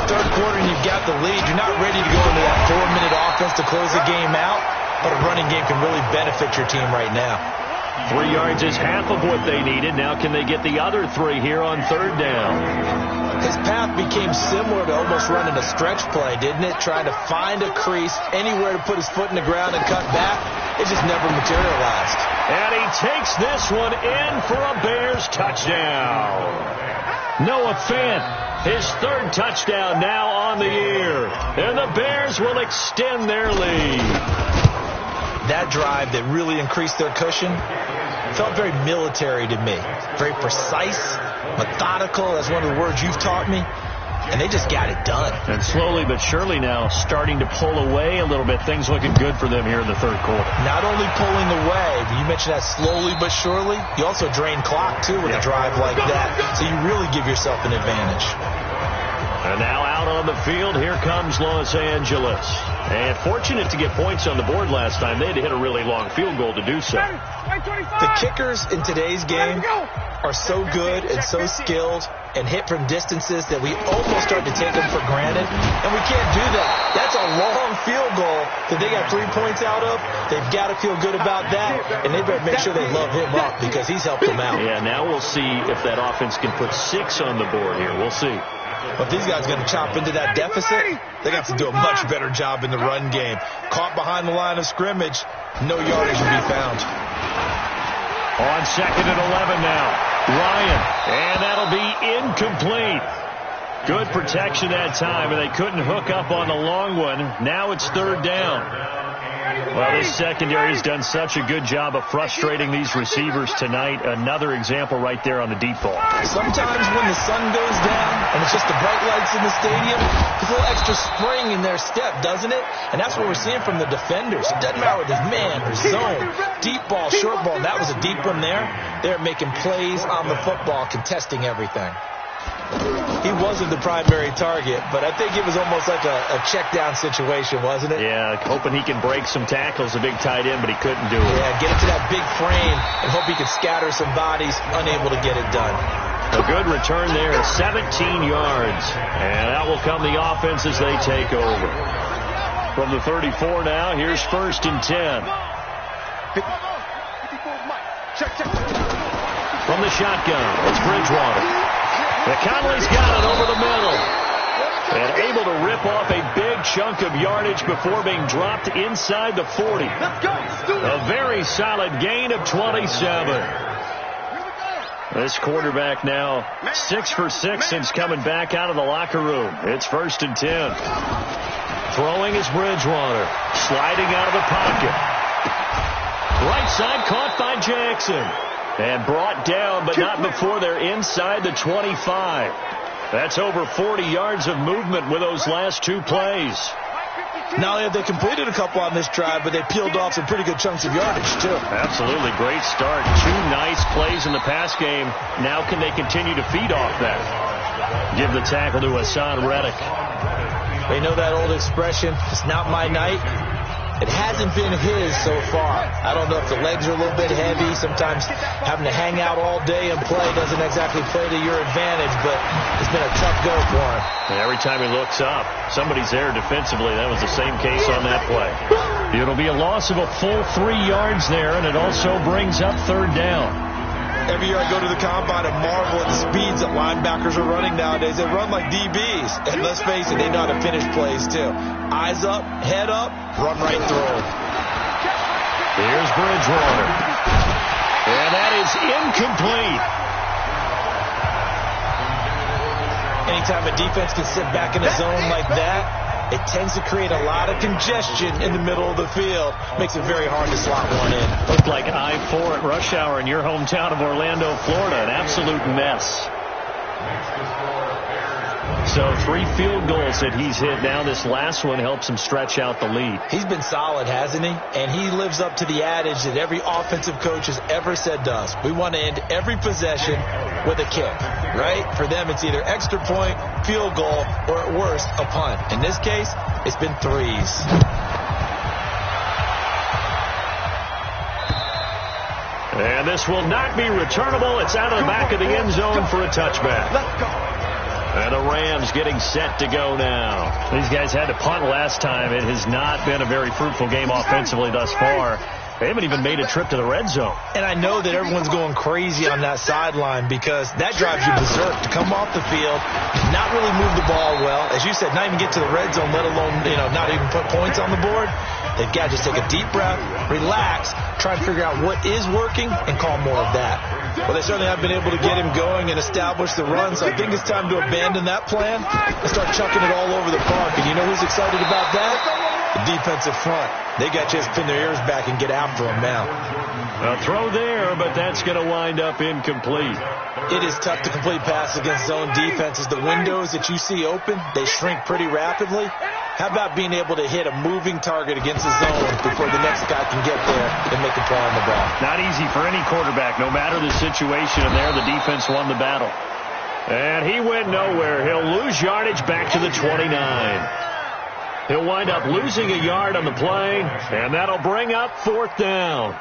Third quarter, and you've got the lead. You're not ready to go into that 4-minute offense to close the game out, but a running game can really benefit your team right now.
3 yards is half of what they needed. Now can they get the other 3 here on third down?
His path became similar to almost running a stretch play, didn't it? Trying to find a crease, anywhere to put his foot in the ground and cut back. It just never materialized.
And he takes this one in for a Bears touchdown. Noah Fant, his 3rd touchdown now on the year. And the Bears will extend their lead.
That drive that really increased their cushion felt very military to me. Very precise, methodical. That's one of the words you've taught me. And they just got it done.
And slowly but surely now starting to pull away a little bit. Things looking good for them here in the third quarter.
Not only pulling away, you mentioned that slowly but surely, you also drain clock, too, with a drive like that. So you really give yourself an advantage.
And now out on the field, here comes Los Angeles. And fortunate to get points on the board last time. They had to hit a really long field goal to do so.
The kickers in today's game are so good and so skilled and hit from distances that we almost start to take them for granted. And we can't do that. That's a long field goal that they got 3 points out of. They've got to feel good about that. And they better make sure they love him up because he's helped them out.
Yeah, now we'll see if that offense can put 6 on the board here. We'll see.
But these guys are going to chop into that deficit. They got to do a much better job in the run game. Caught behind the line of scrimmage, no yardage will be found.
On 2nd and 11 now, Ryan, and that'll be incomplete. Good protection that time, and they couldn't hook up on the long one. Now it's 3rd down. Well, this secondary's done such a good job of frustrating these receivers tonight. Another example right there on the deep ball.
Sometimes when the sun goes down and it's just the bright lights in the stadium, there's a little extra spring in their step, doesn't it? And that's what we're seeing from the defenders. It doesn't matter with his man or zone, deep ball, short ball. That was a deep one there. They're making plays on the football, contesting everything. He wasn't the primary target, but I think it was almost like a check-down situation, wasn't it?
Yeah, hoping he can break some tackles, a big tight end, but he couldn't do it.
Yeah, get into that big frame and hope he can scatter some bodies, unable to get it done.
A good return there, 17 yards. And out will come the offense as they take over. From the 34 now, here's 1st and 10. From the shotgun, it's Bridgewater. McConley's got it over the middle. And able to rip off a big chunk of yardage before being dropped inside the 40. A very solid gain of 27. This quarterback now 6 for 6 since coming back out of the locker room. It's 1st and 10. Throwing is Bridgewater. Sliding out of the pocket. Right side caught by Jackson. And brought down, but not before they're inside the 25. That's over 40 yards of movement with those last 2 plays.
Not only have they completed a couple on this drive, but they peeled off some pretty good chunks of yardage, too.
Absolutely. Great start. 2 nice plays in the pass game. Now can they continue to feed off that? give the tackle to Hassan Reddick.
They know that old expression, it's not my night. It hasn't been his so far. I don't know if the legs are a little bit heavy. Sometimes having to hang out all day and play doesn't exactly play to your advantage, but it's been a tough go for him.
And every time he looks up, somebody's there defensively. That was the same case on that play. It'll be a loss of a full 3 yards there, and it also brings up third down.
Every year I go to the combine and marvel at the speeds that linebackers are running nowadays. They run like DBs. And let's face it, they know how to finish plays too. Eyes up, head up, run right through them.
Here's Bridgewater. And that is incomplete.
Anytime a defense can sit back in a zone like that, it tends to create a lot of congestion in the middle of the field. Makes it very hard to slot one in.
Looked like I-4 at rush hour in your hometown of Orlando, Florida. An absolute mess. So 3 field goals that he's hit now. This last one helps him stretch out the lead.
He's been solid, hasn't he? And he lives up to the adage that every offensive coach has ever said to us. We want to end every possession with a kick, right? For them, it's either extra point, field goal, or at worst, a punt. In this case, it's been 3s.
And this will not be returnable. It's out of the back of the end zone for a touchback.
Let's go.
And the Rams getting set to go now. These guys had to punt last time. It has not been a very fruitful game offensively thus far. They haven't even made a trip to the red zone.
And I know that everyone's going crazy on that sideline because that drives you berserk to come off the field, not really move the ball well. As you said, not even get to the red zone, let alone, not even put points on the board. They've got to just take a deep breath, relax, try and figure out what is working, and call more of that. Well, they certainly have been able to get him going and establish the run, so I think it's time to abandon that plan and start chucking it all over the park. And you know who's excited about that? The defensive front. They got to just pin their ears back and get after him now.
A throw there, but that's going to wind up incomplete.
It is tough to complete passes against zone defenses. The windows that you see open, they shrink pretty rapidly. How about being able to hit a moving target against the zone before the next guy can get there and make a play on the ball?
Not easy for any quarterback, no matter the situation. And there, the defense won the battle. And he went nowhere. He'll lose yardage back to the 29. He'll wind up losing a yard on the play, and that'll bring up fourth down.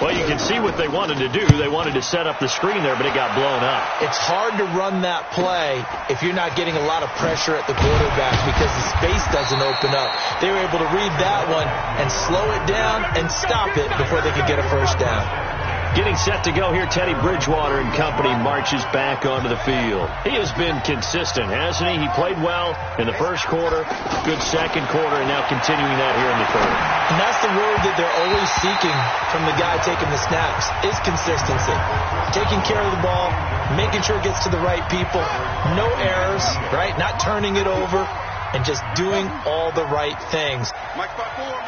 Well, you can see what they wanted to do. They wanted to set up the screen there, but it got blown up.
It's hard to run that play if you're not getting a lot of pressure at the quarterback because the space doesn't open up. They were able to read that one and slow it down and stop it before they could get a first down.
Getting set to go here, Teddy Bridgewater and company marches back onto the field. He has been consistent, hasn't he? He played well in the first quarter, good second quarter, and now continuing that here in the third.
And that's the word that they're always seeking from the guy taking the snaps, is consistency. Taking care of the ball, making sure it gets to the right people, no errors, right? Not turning it over, and just doing all the right things.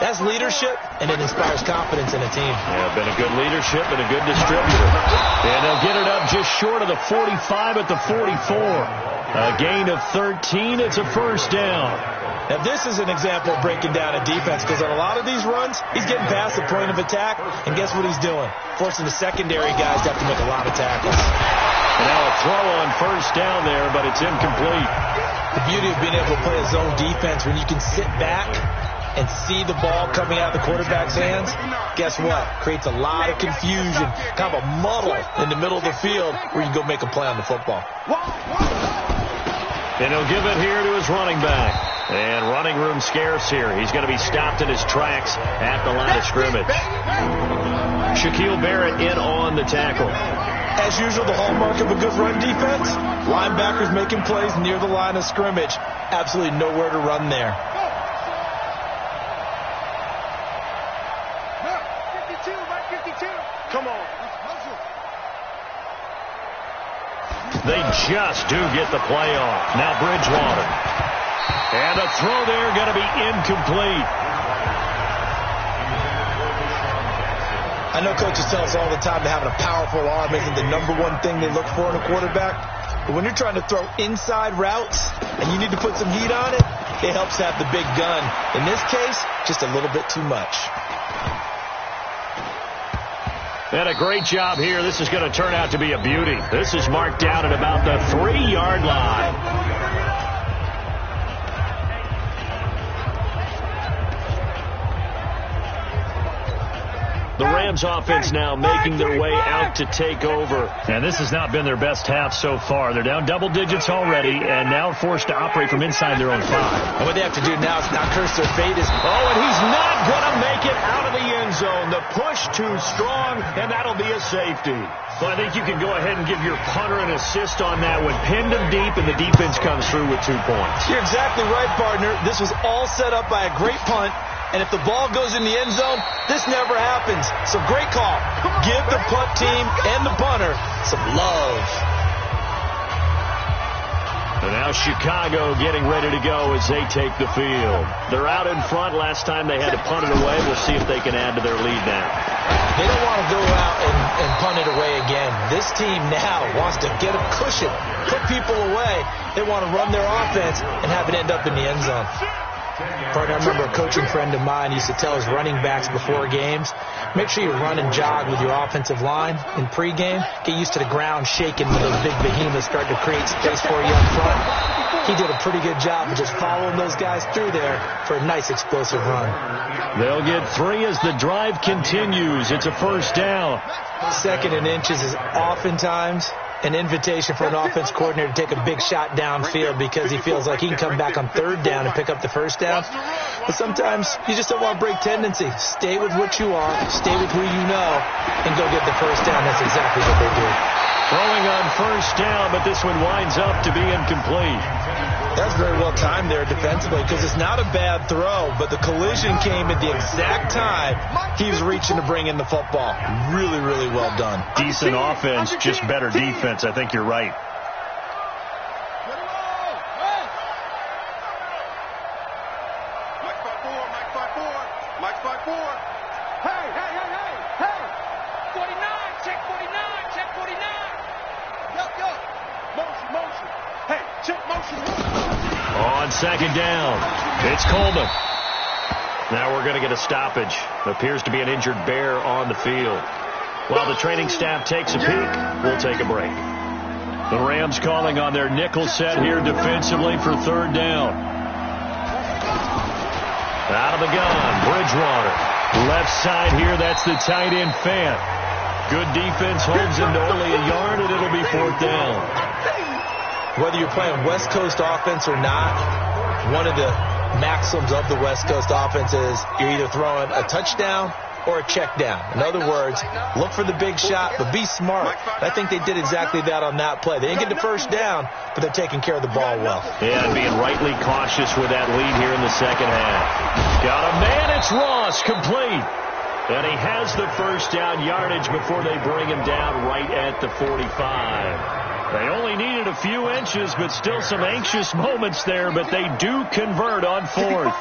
That's leadership, and it inspires confidence in a team.
Yeah, been a good leadership and a good distributor. And they'll get it up just short of the 45 at the 44. A gain of 13. It's a first down.
Now, this is an example of breaking down a defense because on a lot of these runs, he's getting past the point of attack, and guess what he's doing? Forcing the secondary guys to have to make a lot of tackles.
And now a throw on first down there, but it's incomplete.
The beauty of being able to play a zone defense when you can sit back and see the ball coming out of the quarterback's hands, guess what? Creates a lot of confusion, kind of a muddle in the middle of the field where you can go make a play on the football.
And he'll give it here to his running back. And running room scarce here. He's going to be stopped in his tracks at the line of scrimmage. Shaquille Barrett in on the tackle.
As usual, the hallmark of a good run defense, linebackers making plays near the line of scrimmage. Absolutely nowhere to run there.
52, right 52. Come on.
They just do get the play off. Now Bridgewater. And a throw there going to be incomplete.
I know coaches tell us all the time that having a powerful arm isn't the number one thing they look for in a quarterback. But when you're trying to throw inside routes and you need to put some heat on it, it helps to have the big gun. In this case, just a little bit too much.
And a great job here. This is going to turn out to be a beauty. This is marked down at about the 3-yard line. The Rams offense now making their way out to take over.
And this has not been their best half so far. They're down double digits already and now forced to operate from inside their own 5.
And what they have to do now is not curse their fate.
And he's not going to make it out of the end zone. The push too strong, and that'll be a safety.
Well, I think you can go ahead and give your punter an assist on that one. Pinned him deep, and the defense comes through with 2 points.
You're exactly right, partner. This was all set up by a great punt. And if the ball goes in the end zone, this never happens. So great call. Give the punt team and the punter some love.
And now Chicago getting ready to go as they take the field. They're out in front. Last time they had to punt it away. We'll see if they can add to their lead now.
They don't want to go out and punt it away again. This team now wants to get a cushion, put people away. They want to run their offense and have it end up in the end zone. Partner, I remember a coaching friend of mine used to tell his running backs before games, make sure you run and jog with your offensive line in pregame. Get used to the ground shaking when those big behemoths start to create space for you up front. He did a pretty good job of just following those guys through there for a nice explosive run.
They'll get 3 as the drive continues. It's a first down.
2nd and inches is oftentimes an invitation for an offense coordinator to take a big shot downfield because he feels like he can come back on 3rd down and pick up the first down. But sometimes you just don't want to break tendency. Stay with what you are, stay with who you know, and go get the first down. That's exactly what they do.
Throwing on first down, but this one winds up to be incomplete.
That's very well timed there defensively because it's not a bad throw, but the collision came at the exact time he was reaching to bring in the football. Really, really well done.
Decent offense, just better defense. I think you're right.
On 2nd down, it's Coleman. Now we're going to get a stoppage. Appears to be an injured bear on the field. While the training staff takes a peek, we'll take a break. The Rams calling on their nickel set here defensively for 3rd down. Out of the gun, Bridgewater. Left side here, that's the tight end Fant. Good defense, holds him to only a yard, and it'll be 4th down.
Whether you're playing West Coast offense or not, one of the maxims of the West Coast offense is you're either throwing a touchdown or a check down. In other words, look for the big shot, but be smart. I think they did exactly that on that play. They didn't get the first down, but they're taking care of the ball well.
Yeah, and being rightly cautious with that lead here in the second half. Got a man, it's Ross, complete. And he has the first down yardage before they bring him down right at the 45. They only needed a few inches, but still some anxious moments there, but they do convert on 4th.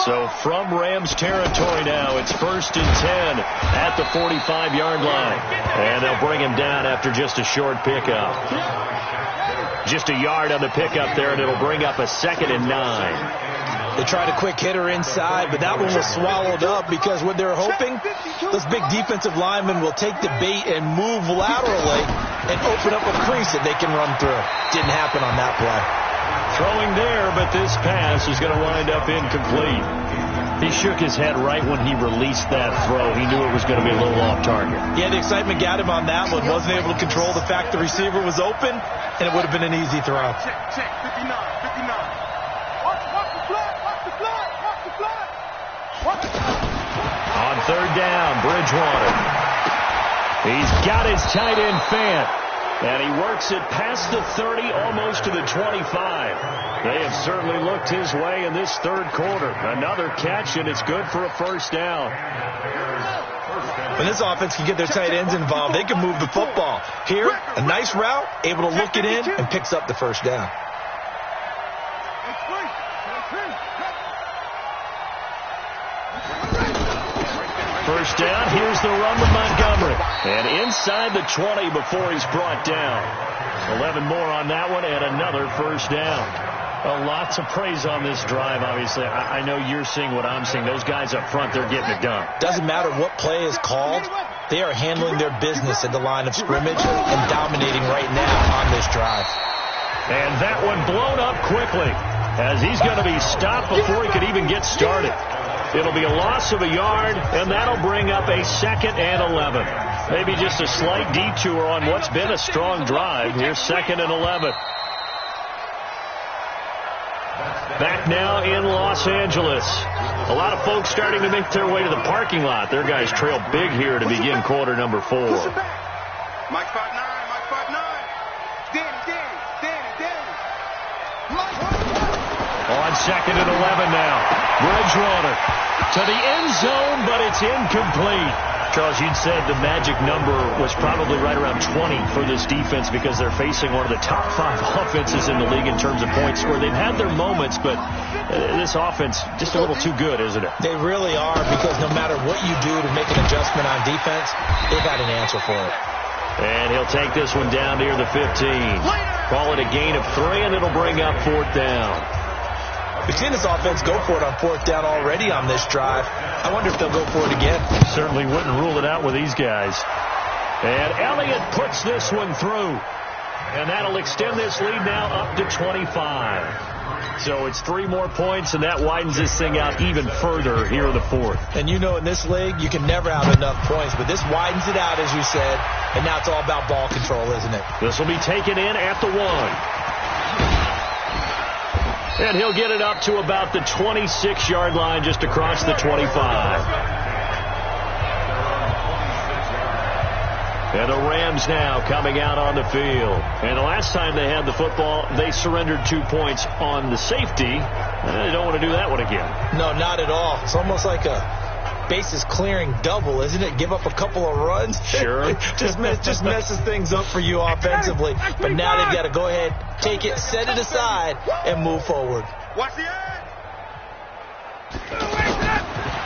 So from Rams territory now, it's 1st and 10 at the 45-yard line. And they'll bring him down after just a short pickup. Just a yard on the pickup there, and it'll bring up a 2nd and 9.
They tried a quick hitter inside, but that one was swallowed up because what they're hoping, those big defensive linemen will take the bait and move laterally and open up a crease that they can run through. Didn't happen on that play.
Throwing there, but this pass is going to wind up incomplete. He shook his head right when he released that throw. He knew it was going to be a little off target.
Yeah, the excitement got him on that one. Wasn't able to control the fact the receiver was open, and it would have been an easy throw.
Check, 59, 59. Watch the flag, watch the flag, watch the flag.
On 3rd down, Bridgewater. He's got his tight end Fant. And he works it past the 30, almost to the 25. They have certainly looked his way in this 3rd quarter. Another catch, and it's good for a first down.
When this offense can get their tight ends involved, they can move the football. Here, a nice route, able to look it in, and picks up the first down.
First down, here's the run with Montgomery. And inside the 20 before he's brought down. 11 more on that one, and another first down. Well, lots of praise on this drive, obviously. I know you're seeing what I'm seeing. Those guys up front, they're getting it done.
Doesn't matter what play is called. They are handling their business at the line of scrimmage and dominating right now on this drive.
And that one blown up quickly as he's going to be stopped before he could even get started. It'll be a loss of a yard, and that'll bring up a 2nd and 11. Maybe just a slight detour on what's been a strong drive. Here's 2nd and 11. Back now in Los Angeles. A lot of folks starting to make their way to the parking lot. Their guys trail big here to begin quarter number 4.
Mike 5'9", Mike 5'9". Danny.
On 2nd and 11 now. Bridgewater to the end zone, but it's incomplete. Charles, you'd said the magic number was probably right around 20 for this defense because they're facing one of the top 5 offenses in the league in terms of points scored. They've had their moments, but this offense just a little too good, isn't it?
They really are, because no matter what you do to make an adjustment on defense, they've got an answer for it.
And he'll take this one down near the 15. Call it a gain of 3, and it'll bring up 4th down.
We've seen this offense go for it on 4th down already on this drive. I wonder if they'll go for it again.
Certainly wouldn't rule it out with these guys. And Elliott puts this one through. And that'll extend this lead now up to 25. So it's 3 more points, and that widens this thing out even further here in the 4th.
And you know, in this league, you can never have enough points, but this widens it out, as you said, and now it's all about ball control, isn't it?
This will be taken in at the 1. And he'll get it up to about the 26-yard line, just across the 25. And the Rams now coming out on the field. And the last time they had the football, they surrendered 2 points on the safety. They don't want to do that one again.
No, not at all. It's almost like a bases clearing double, isn't it? Give up a couple of runs.
Sure.
just messes things up for you offensively. But now they've got to go ahead, take it, set it aside, and move forward.
Watch the end.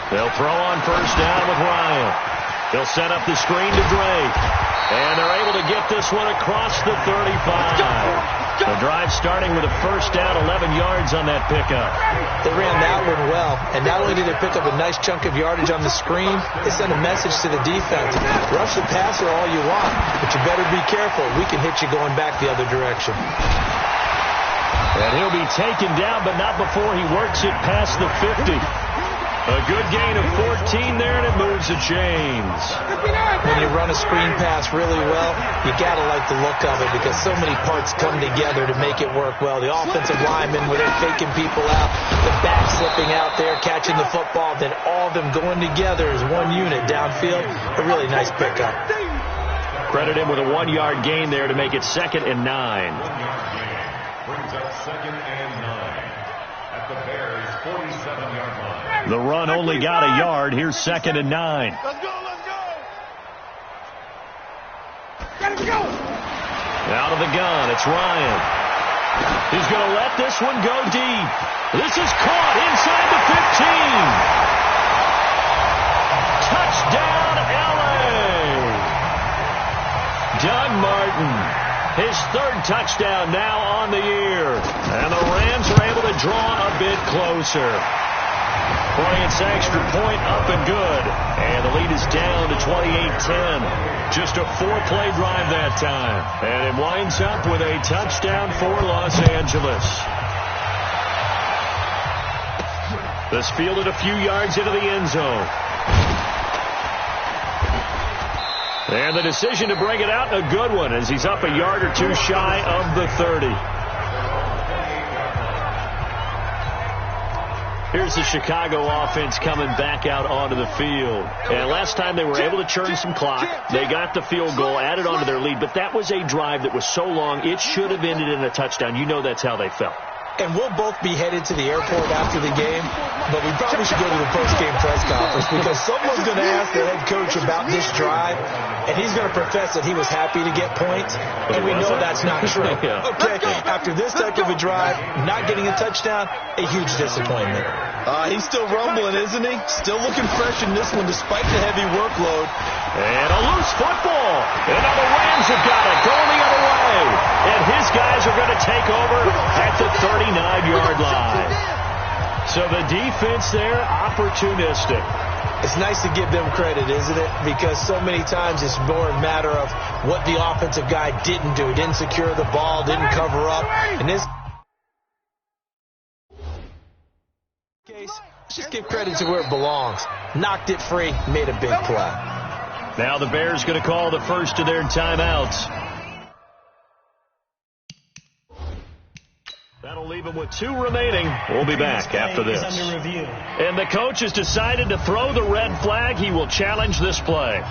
They'll throw on 1st down with Ryan. They'll set up the screen to Drake. And they're able to get this one across the 35. The drive starting with a 1st down, 11 yards on that pickup.
They ran that one well, and not only did they pick up a nice chunk of yardage on the screen, they sent a message to the defense. Rush the passer all you want, but you better be careful. We can hit you going back the other direction.
And he'll be taken down, but not before he works it past the 50. A good gain of 14 there, and it moves the chains.
When you run a screen pass really well, you got to like the look of it because so many parts come together to make it work well. The offensive linemen, where they're faking people out, the back slipping out there, catching the football, then all of them going together as one unit downfield. A really nice pickup.
Credit him with a 1-yard gain there to make it 2nd and 9.
Brings up 2nd and 9 at the Bears' 47-yard line.
The run only got a yard. Here's 2nd and 9.
Let's go. Gotta go.
Out of the gun, it's Ryan. He's going to let this one go deep. This is caught inside the 15. Touchdown, L.A. Doug Martin, his 3rd touchdown now on the year. And the Rams are able to draw a bit closer. Bryant's extra point up and good. And the lead is down to 28-10. Just a 4-play drive that time. And it winds up with a touchdown for Los Angeles. This fielded a few yards into the end zone. And the decision to bring it out, a good one, as he's up a yard or 2 shy of the 30. Here's the Chicago offense coming back out onto the field. And last time they were able to churn some clock. They got the field goal, added onto their lead. But that was a drive that was so long, it should have ended in a touchdown. You know that's how they felt.
And we'll both be headed to the airport after the game, but we probably should go to the post-game press conference because someone's going to ask the head coach about this drive, and he's going to profess that he was happy to get points, and we know that's not true. Okay, after this type of a drive, not getting a touchdown, a huge disappointment.
He's still rumbling, isn't he? Still looking fresh in this one despite the heavy workload.
And a loose football. And now the Rams have got it going the other way. And his guys are going to take over at the 39-yard line. So the defense there, opportunistic.
It's nice to give them credit, isn't it? Because so many times it's more a matter of what the offensive guy didn't do. Didn't secure the ball, didn't cover up. In this case, let's just give credit to where it belongs. Knocked it free, made a big play.
Now the Bears going to call the first of their timeouts. That'll leave them with 2 remaining. We'll be back after this. And the coach has decided to throw the red flag. He will challenge this play.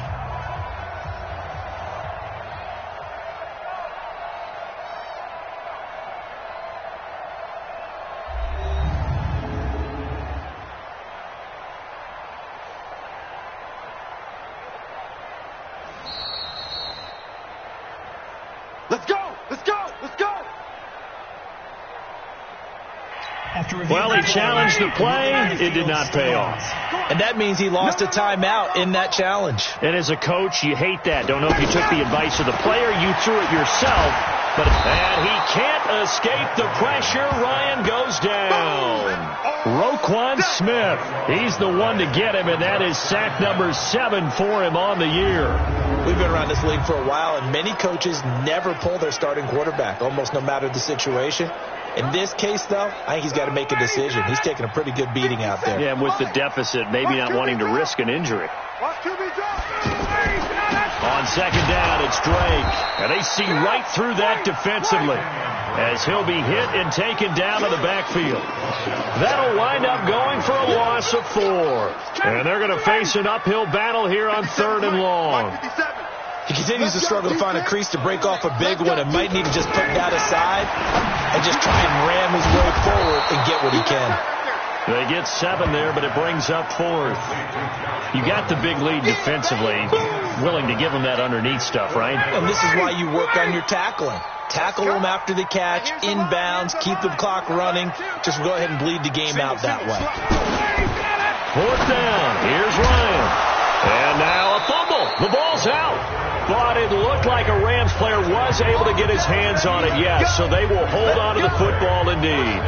Let's go! Let's go! Let's go!
Well, he challenged the play. It did not pay off.
And that means he lost a timeout in that challenge.
And as a coach, you hate that. Don't know if you took the advice of the player. You threw it yourself. And he can't escape the pressure. Ryan goes down. Roquan Smith. He's the one to get him, and that is sack number 7 for him on the year.
We've been around this league for a while, and many coaches never pull their starting quarterback, almost no matter the situation. In this case, though, I think he's got to make a decision. He's taking a pretty good beating out there.
Yeah, and with the deficit, maybe not wanting to risk an injury. On second down, it's Drake. And they see right through that defensively as he'll be hit and taken down to the backfield. That'll wind up going for a loss of 4. And they're going to face an uphill battle here on 3rd and long.
He continues to struggle to find a crease to break off a big one and might need to just put that aside and just try and ram his way forward and get what he can.
They get 7 there, but it brings up 4th. You got the big lead defensively, willing to give him that underneath stuff, right?
And this is why you work on your tackling. Tackle them after the catch, inbounds, keep the clock running. Just go ahead and bleed the game out that way.
4th down. Here's Ryan. And now a fumble. The ball's out. But it looked like a Rams player was able to get his hands on it, yes. So they will hold on to the football indeed.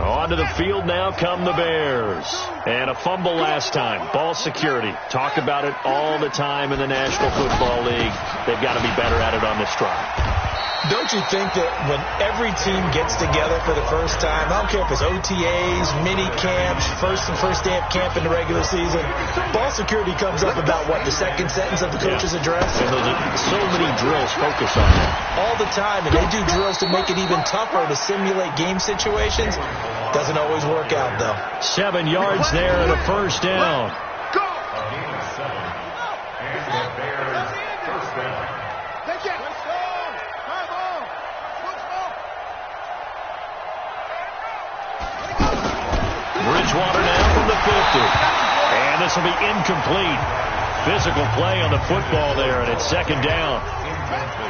Onto the field now come the Bears. And a fumble last time. Ball security. Talk about it all the time in the National Football League. They've got to be better at it on this drive.
Don't you think that when every team gets together for the first time, I don't care if it's OTAs, mini camps, first day of camp in the regular season, ball security comes up about what, the second sentence of the coach's address?
And so many drills focus on that.
All the time, and they do drills to make it even tougher to simulate game situations. Doesn't always work out, though.
7 yards there and a first down.
Go!
And the Bears first down.
Take it! Let's go! Come on! Let's go!
Bridgewater now from the 50. And this will be incomplete. Physical play on the football there, and it's 2nd down.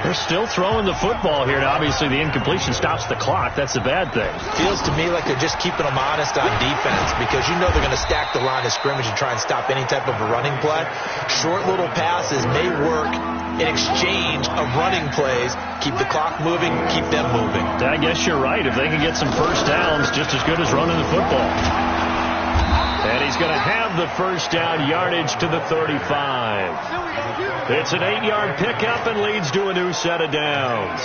They're still throwing the football here. Now, obviously, the incompletion stops the clock. That's a bad thing.
Feels to me like they're just keeping them honest on defense because you know they're going to stack the line of scrimmage and try and stop any type of a running play. Short little passes may work in exchange of running plays. Keep the clock moving, keep them moving.
I guess you're right. If they can get some first downs, just as good as running the football. And he's going to have the first down yardage to the 35. It's an 8-yard pickup and leads to a new set of downs.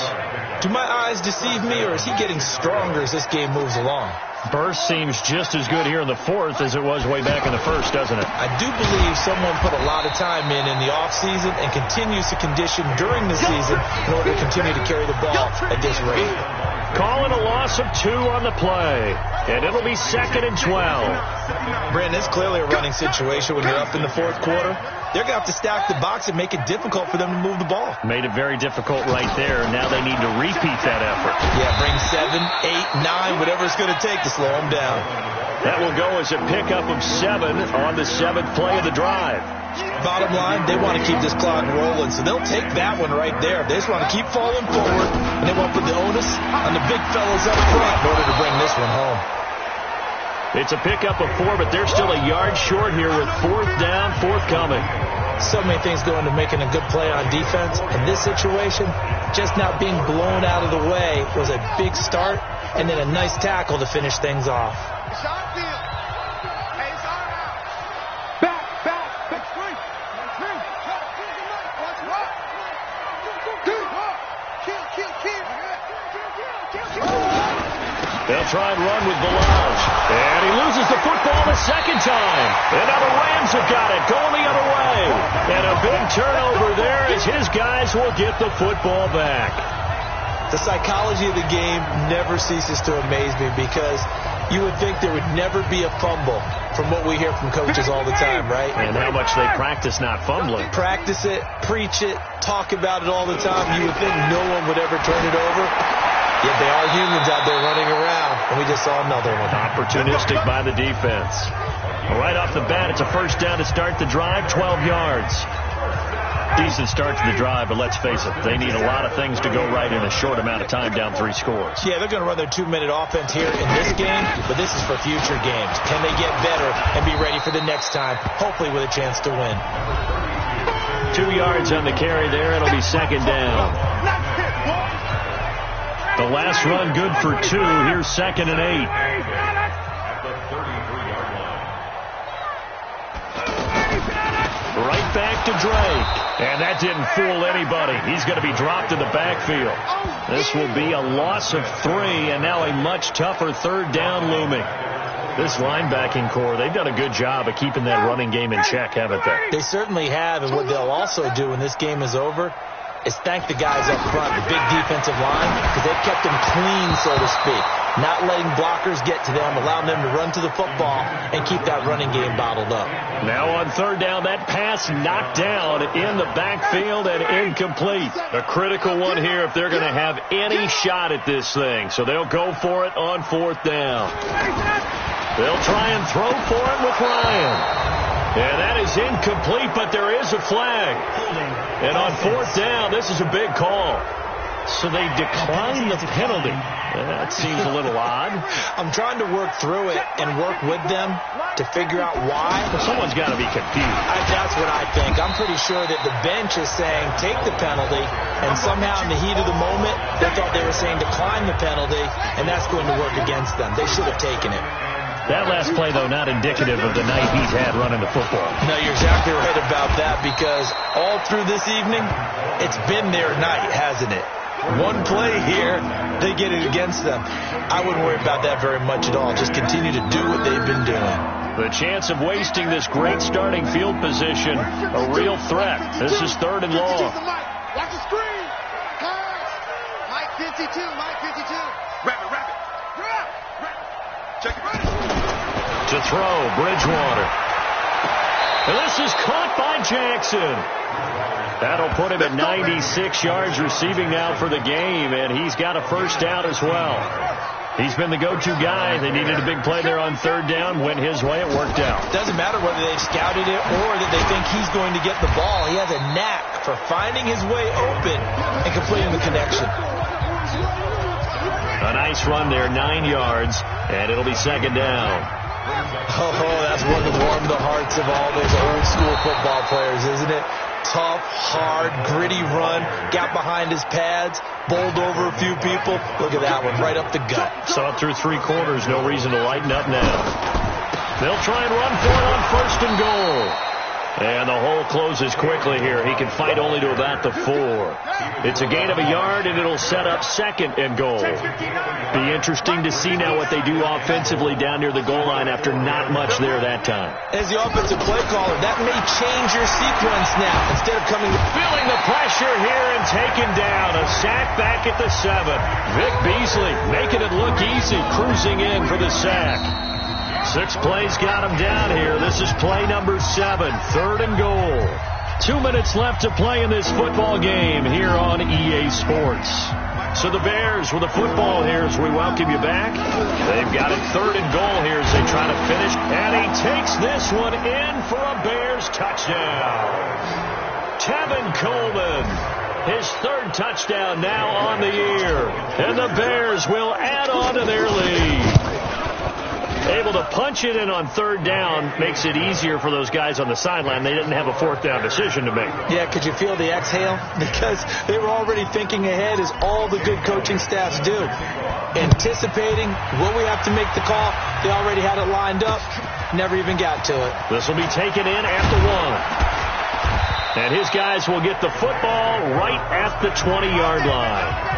Do my eyes deceive me, or is he getting stronger as this game moves along?
Burst seems just as good here in the 4th as it was way back in the 1st, doesn't it?
I do believe someone put a lot of time in the offseason and continues to condition during the season in order to continue to carry the ball at this rate.
Calling a loss of 2 on the play. And it'll be 2nd and 12.
Brandon, it's clearly a running situation when you're up in the 4th quarter. They're going to have to stack the box and make it difficult for them to move the ball.
Made it very difficult right there. Now they need to repeat that effort.
Yeah, bring 7, 8, 9, whatever it's going to take to slow them down.
That will go as a pickup of 7 on the 7th play of the drive.
Bottom line, they want to keep this clock rolling, so they'll take that one right there. They just want to keep falling forward, and they want to put the onus on the big fellas up front in order to bring this one home.
It's a pickup of 4, but they're still a yard short here with 4th down, forthcoming.
So many things go into making a good play on defense. In this situation, just not being blown out of the way was a big start, and then a nice tackle to finish things off.
It's our field. Hey, it's our out. Back. That's free. Watch what? Kill.
They'll try and run with Balaj. And he loses the football the second time. And now the Rams have got it, going the other way. And a big turnover there as his guys will get the football back.
The psychology of the game never ceases to amaze me because you would think there would never be a fumble from what we hear from coaches all the time, right?
And how much they practice not fumbling.
Practice it, preach it, talk about it all the time. You would think no one would ever turn it over. Yet they are humans out there running around, and we just saw another one.
Opportunistic by the defense. Right off the bat, it's a first down to start the drive, 12 yards. Decent start to the drive, but let's face it, they need a lot of things to go right in a short amount of time, down 3 scores.
Yeah, they're going to run their 2-minute offense here in this game, but this is for future games. Can they get better and be ready for the next time, hopefully with a chance to win?
2 yards on the carry there. It'll be second down. The last run good for 2. Here's 2nd and 8. Right back to Drake. And that didn't fool anybody. He's going to be dropped in the backfield. This will be a loss of 3, and now a much tougher 3rd down looming. This linebacking core, they've done a good job of keeping that running game in check, haven't they?
They certainly have, and what they'll also do when this game is over is thank the guys up front, the big defensive line, because they've kept them clean, so to speak. Not letting blockers get to them, allowing them to run to the football and keep that running game bottled up.
Now on 3rd down, that pass knocked down in the backfield and incomplete. A critical one here if they're going to have any shot at this thing. So they'll go for it on 4th down. They'll try and throw for it with Ryan. And that is incomplete, but there is a flag. And on 4th down, this is a big call. So they decline the penalty. That seems a little odd.
I'm trying to work through it and work with them to figure out why.
Well, someone's got to be confused.
That's what I think. I'm pretty sure that the bench is saying take the penalty, and somehow in the heat of the moment, they thought they were saying decline the penalty, and that's going to work against them. They should have taken it.
That last play, though, not indicative of the night he's had running the football.
No, you're exactly right about that, because all through this evening, it's been their night, hasn't it? One play here, they get it against them. I wouldn't worry about that very much at all. Just continue to do what they've been doing.
The chance of wasting this great starting field position, a real threat. This is 3rd and long.
Watch the screen. Mike 52. Rabbit. Check it.
To throw, Bridgewater. And this is caught by Jackson. That'll put him at 96 yards receiving now for the game, and he's got a first down as well. He's been the go-to guy. They needed a big play there on 3rd down. Went his way. It worked out.
Doesn't matter whether they've scouted it or that they think he's going to get the ball. He has a knack for finding his way open and completing the connection.
A nice run there, 9 yards, and it'll be 2nd down.
Oh, that's one to warm the hearts of all those old-school football players, isn't it? Tough, hard, gritty run, got behind his pads, bowled over a few people. Look at that one, right up the gut.
Saw it through 3 quarters, no reason to lighten up now. They'll try and run for it on 1st and goal. And the hole closes quickly here. He can fight only to about the 4. It's a gain of a yard, and it'll set up 2nd and goal. Be interesting to see now what they do offensively down near the goal line after not much there that time.
As the offensive play caller, that may change your sequence now. Instead of coming...
Feeling the pressure here and taken down. A sack back at the 7. Vic Beasley making it look easy, cruising in for the sack. 6 plays got him down here. This is play number 7, 3rd and goal. 2 minutes left to play in this football game here on EA Sports. So the Bears with the football here as we welcome you back. They've got it 3rd and goal here as they try to finish. And he takes this one in for a Bears touchdown. Tevin Coleman, his 3rd touchdown now on the year. And the Bears will add on to their lead. Able to punch it in on third down makes it easier for those guys on the sideline. They didn't have a fourth down decision to make.
Yeah, could you feel the exhale? Because they were already thinking ahead, as all the good coaching staffs do. Anticipating, will we have to make the call? They already had it lined up. Never even got to it.
This will be taken in at the 1. And his guys will get the football right at the 20-yard line.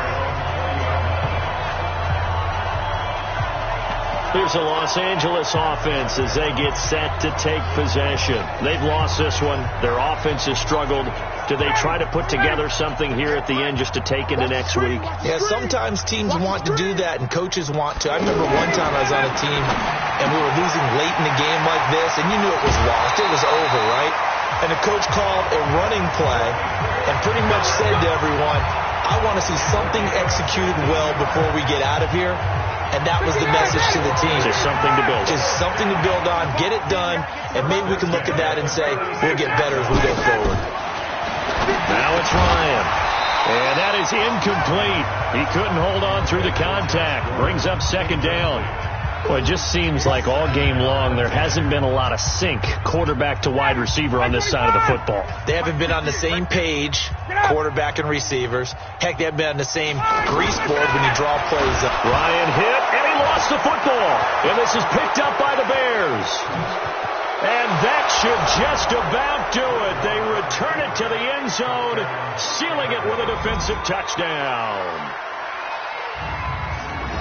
Here's the Los Angeles offense as they get set to take possession. They've lost this one. Their offense has struggled. Do they try to put together something here at the end just to take into next week?
Yeah, sometimes teams want to do that and coaches want to. I remember one time I was on a team and we were losing late in a game like this, and you knew it was lost. It was over, right? And the coach called a running play and pretty much said to everyone, I want to see something executed well before we get out of here. And that was the message to the team.
Just something to build on.
Just something to build on, get it done, and maybe we can look at that and say, we'll get better as we go forward.
Now it's Ryan. And that is incomplete. He couldn't hold on through the contact. Brings up second down. Well, it just seems like all game long there hasn't been a lot of sync quarterback to wide receiver on this side of the football.
They haven't been on the same page, quarterback and receivers. Heck, they haven't been on the same grease board when you draw plays up.
Ryan hit, and he lost the football. And this is picked up by the Bears. And that should just about do it. They return it to the end zone, sealing it with a defensive touchdown.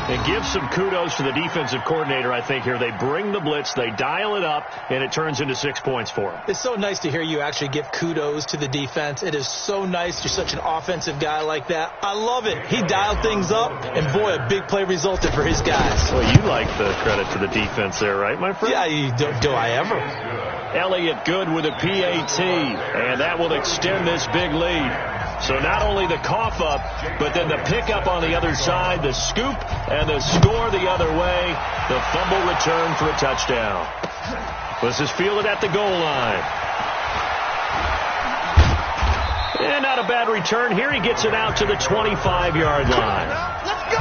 And give some kudos to the defensive coordinator, I think, here. They bring the blitz, they dial it up, and it turns into 6 points for them.
It's so nice to hear you actually give kudos to the defense. It is so nice. You're such an offensive guy like that. I love it. He dialed things up, and boy, a big play resulted for his guys.
Well, you like the credit to the defense there, right, my friend?
Yeah, do I ever?
Elliott good with a PAT, and that will extend this big lead. So not only the cough up, but then the pickup on the other side, the scoop, and the score the other way. The fumble return for a touchdown. This is fielded at the goal line. And not a bad return here. He gets it out to the 25-yard line.
Let's go.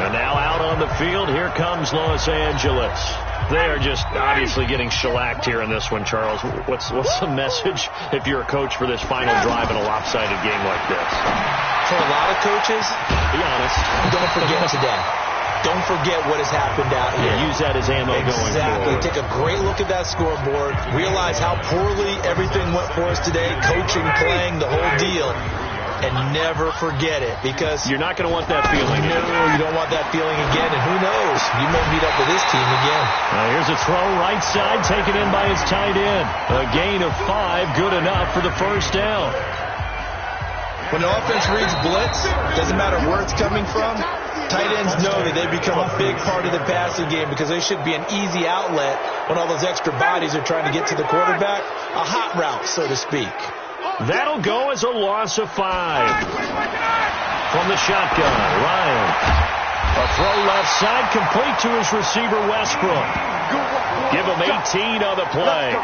And now out on the field, here comes Los Angeles. They are just obviously getting shellacked here in this one, Charles. What's the message if you're a coach for this final drive in a lopsided game like this?
For a lot of coaches,
be honest,
don't forget today. Don't forget what has happened out here.
Use that as ammo going forward.
Exactly. Take a great look at that scoreboard. Realize how poorly everything went for us today. Coaching, playing, the whole deal. And never forget it, because
you're not going to want that feeling.
No, you don't want that feeling again. And who knows? You may meet up with this team again.
Here's a throw right side, taken in by his tight end. A gain of 5, good enough for the first down.
When the offense reads blitz, doesn't matter where it's coming from, tight ends know that they become a big part of the passing game, because they should be an easy outlet when all those extra bodies are trying to get to the quarterback. A hot route, so to speak.
That'll go as a loss of 5. From the shotgun, Ryan. A throw left side, complete to his receiver, Westbrook. Give him 18 on the play.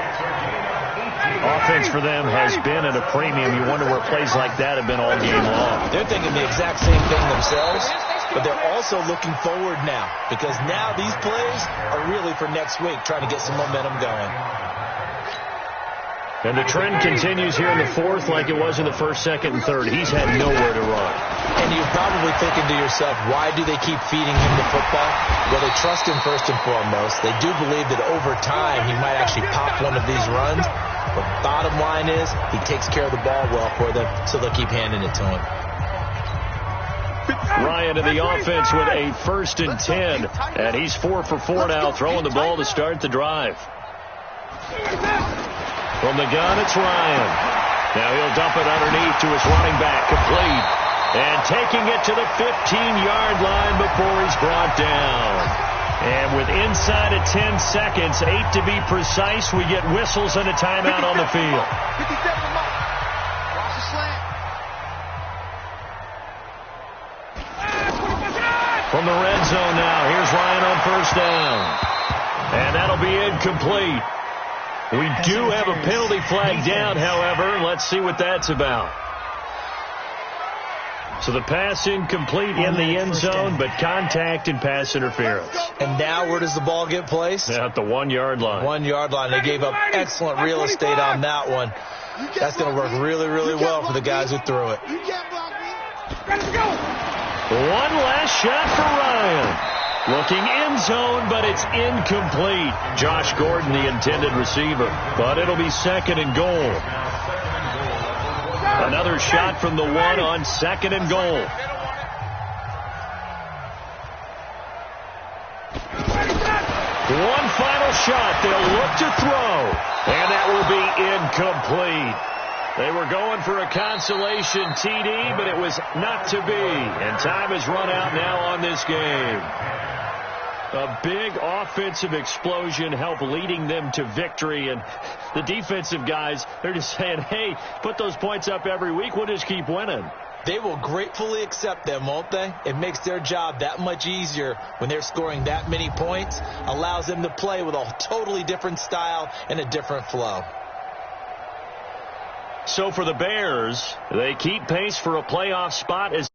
Offense for them has been at a premium. You wonder where plays like that have been all game long.
They're thinking the exact same thing themselves, but they're also looking forward now, because now these plays are really for next week, trying to get some momentum going.
And the trend continues here in the fourth like it was in the first, second, and third. He's had nowhere to run.
And you're probably thinking to yourself, why do they keep feeding him the football? Well, they trust him first and foremost. They do believe that over time he might actually pop one of these runs. But bottom line is, he takes care of the ball well for them, so they'll keep handing it to him.
Ryan in the offense with a 1st and 10. And he's 4 for 4 now, throwing the ball to start the drive. From the gun, it's Ryan. Now he'll dump it underneath to his running back, complete. And taking it to the 15-yard line before he's brought down. And with inside of 10 seconds, 8 to be precise, we get whistles and a timeout on the field.
57 Watch the slant.
From the red zone now, here's Ryan on first down. And that'll be incomplete. We do have a penalty flag down, however. Let's see what that's about. So the pass incomplete in the end zone, but contact and pass interference.
And now where does the ball get placed?
At the 1-yard line.
1-yard line. They gave up excellent real estate on that one. That's going to work really, really well for the guys who threw it.
One last shot for Ryan. Looking end zone, but it's incomplete. Josh Gordon, the intended receiver. But it'll be second and goal. Another shot from the one on second and goal. One final shot. They'll look to throw. And that will be incomplete. They were going for a consolation TD, but it was not to be. And time has run out now on this game. A big offensive explosion helped leading them to victory. And the defensive guys, they're just saying, hey, put those points up every week. We'll just keep winning.
They will gratefully accept them, won't they? It makes their job that much easier when they're scoring that many points. Allows them to play with a totally different style and a different flow.
So for the Bears, they keep pace for a playoff spot as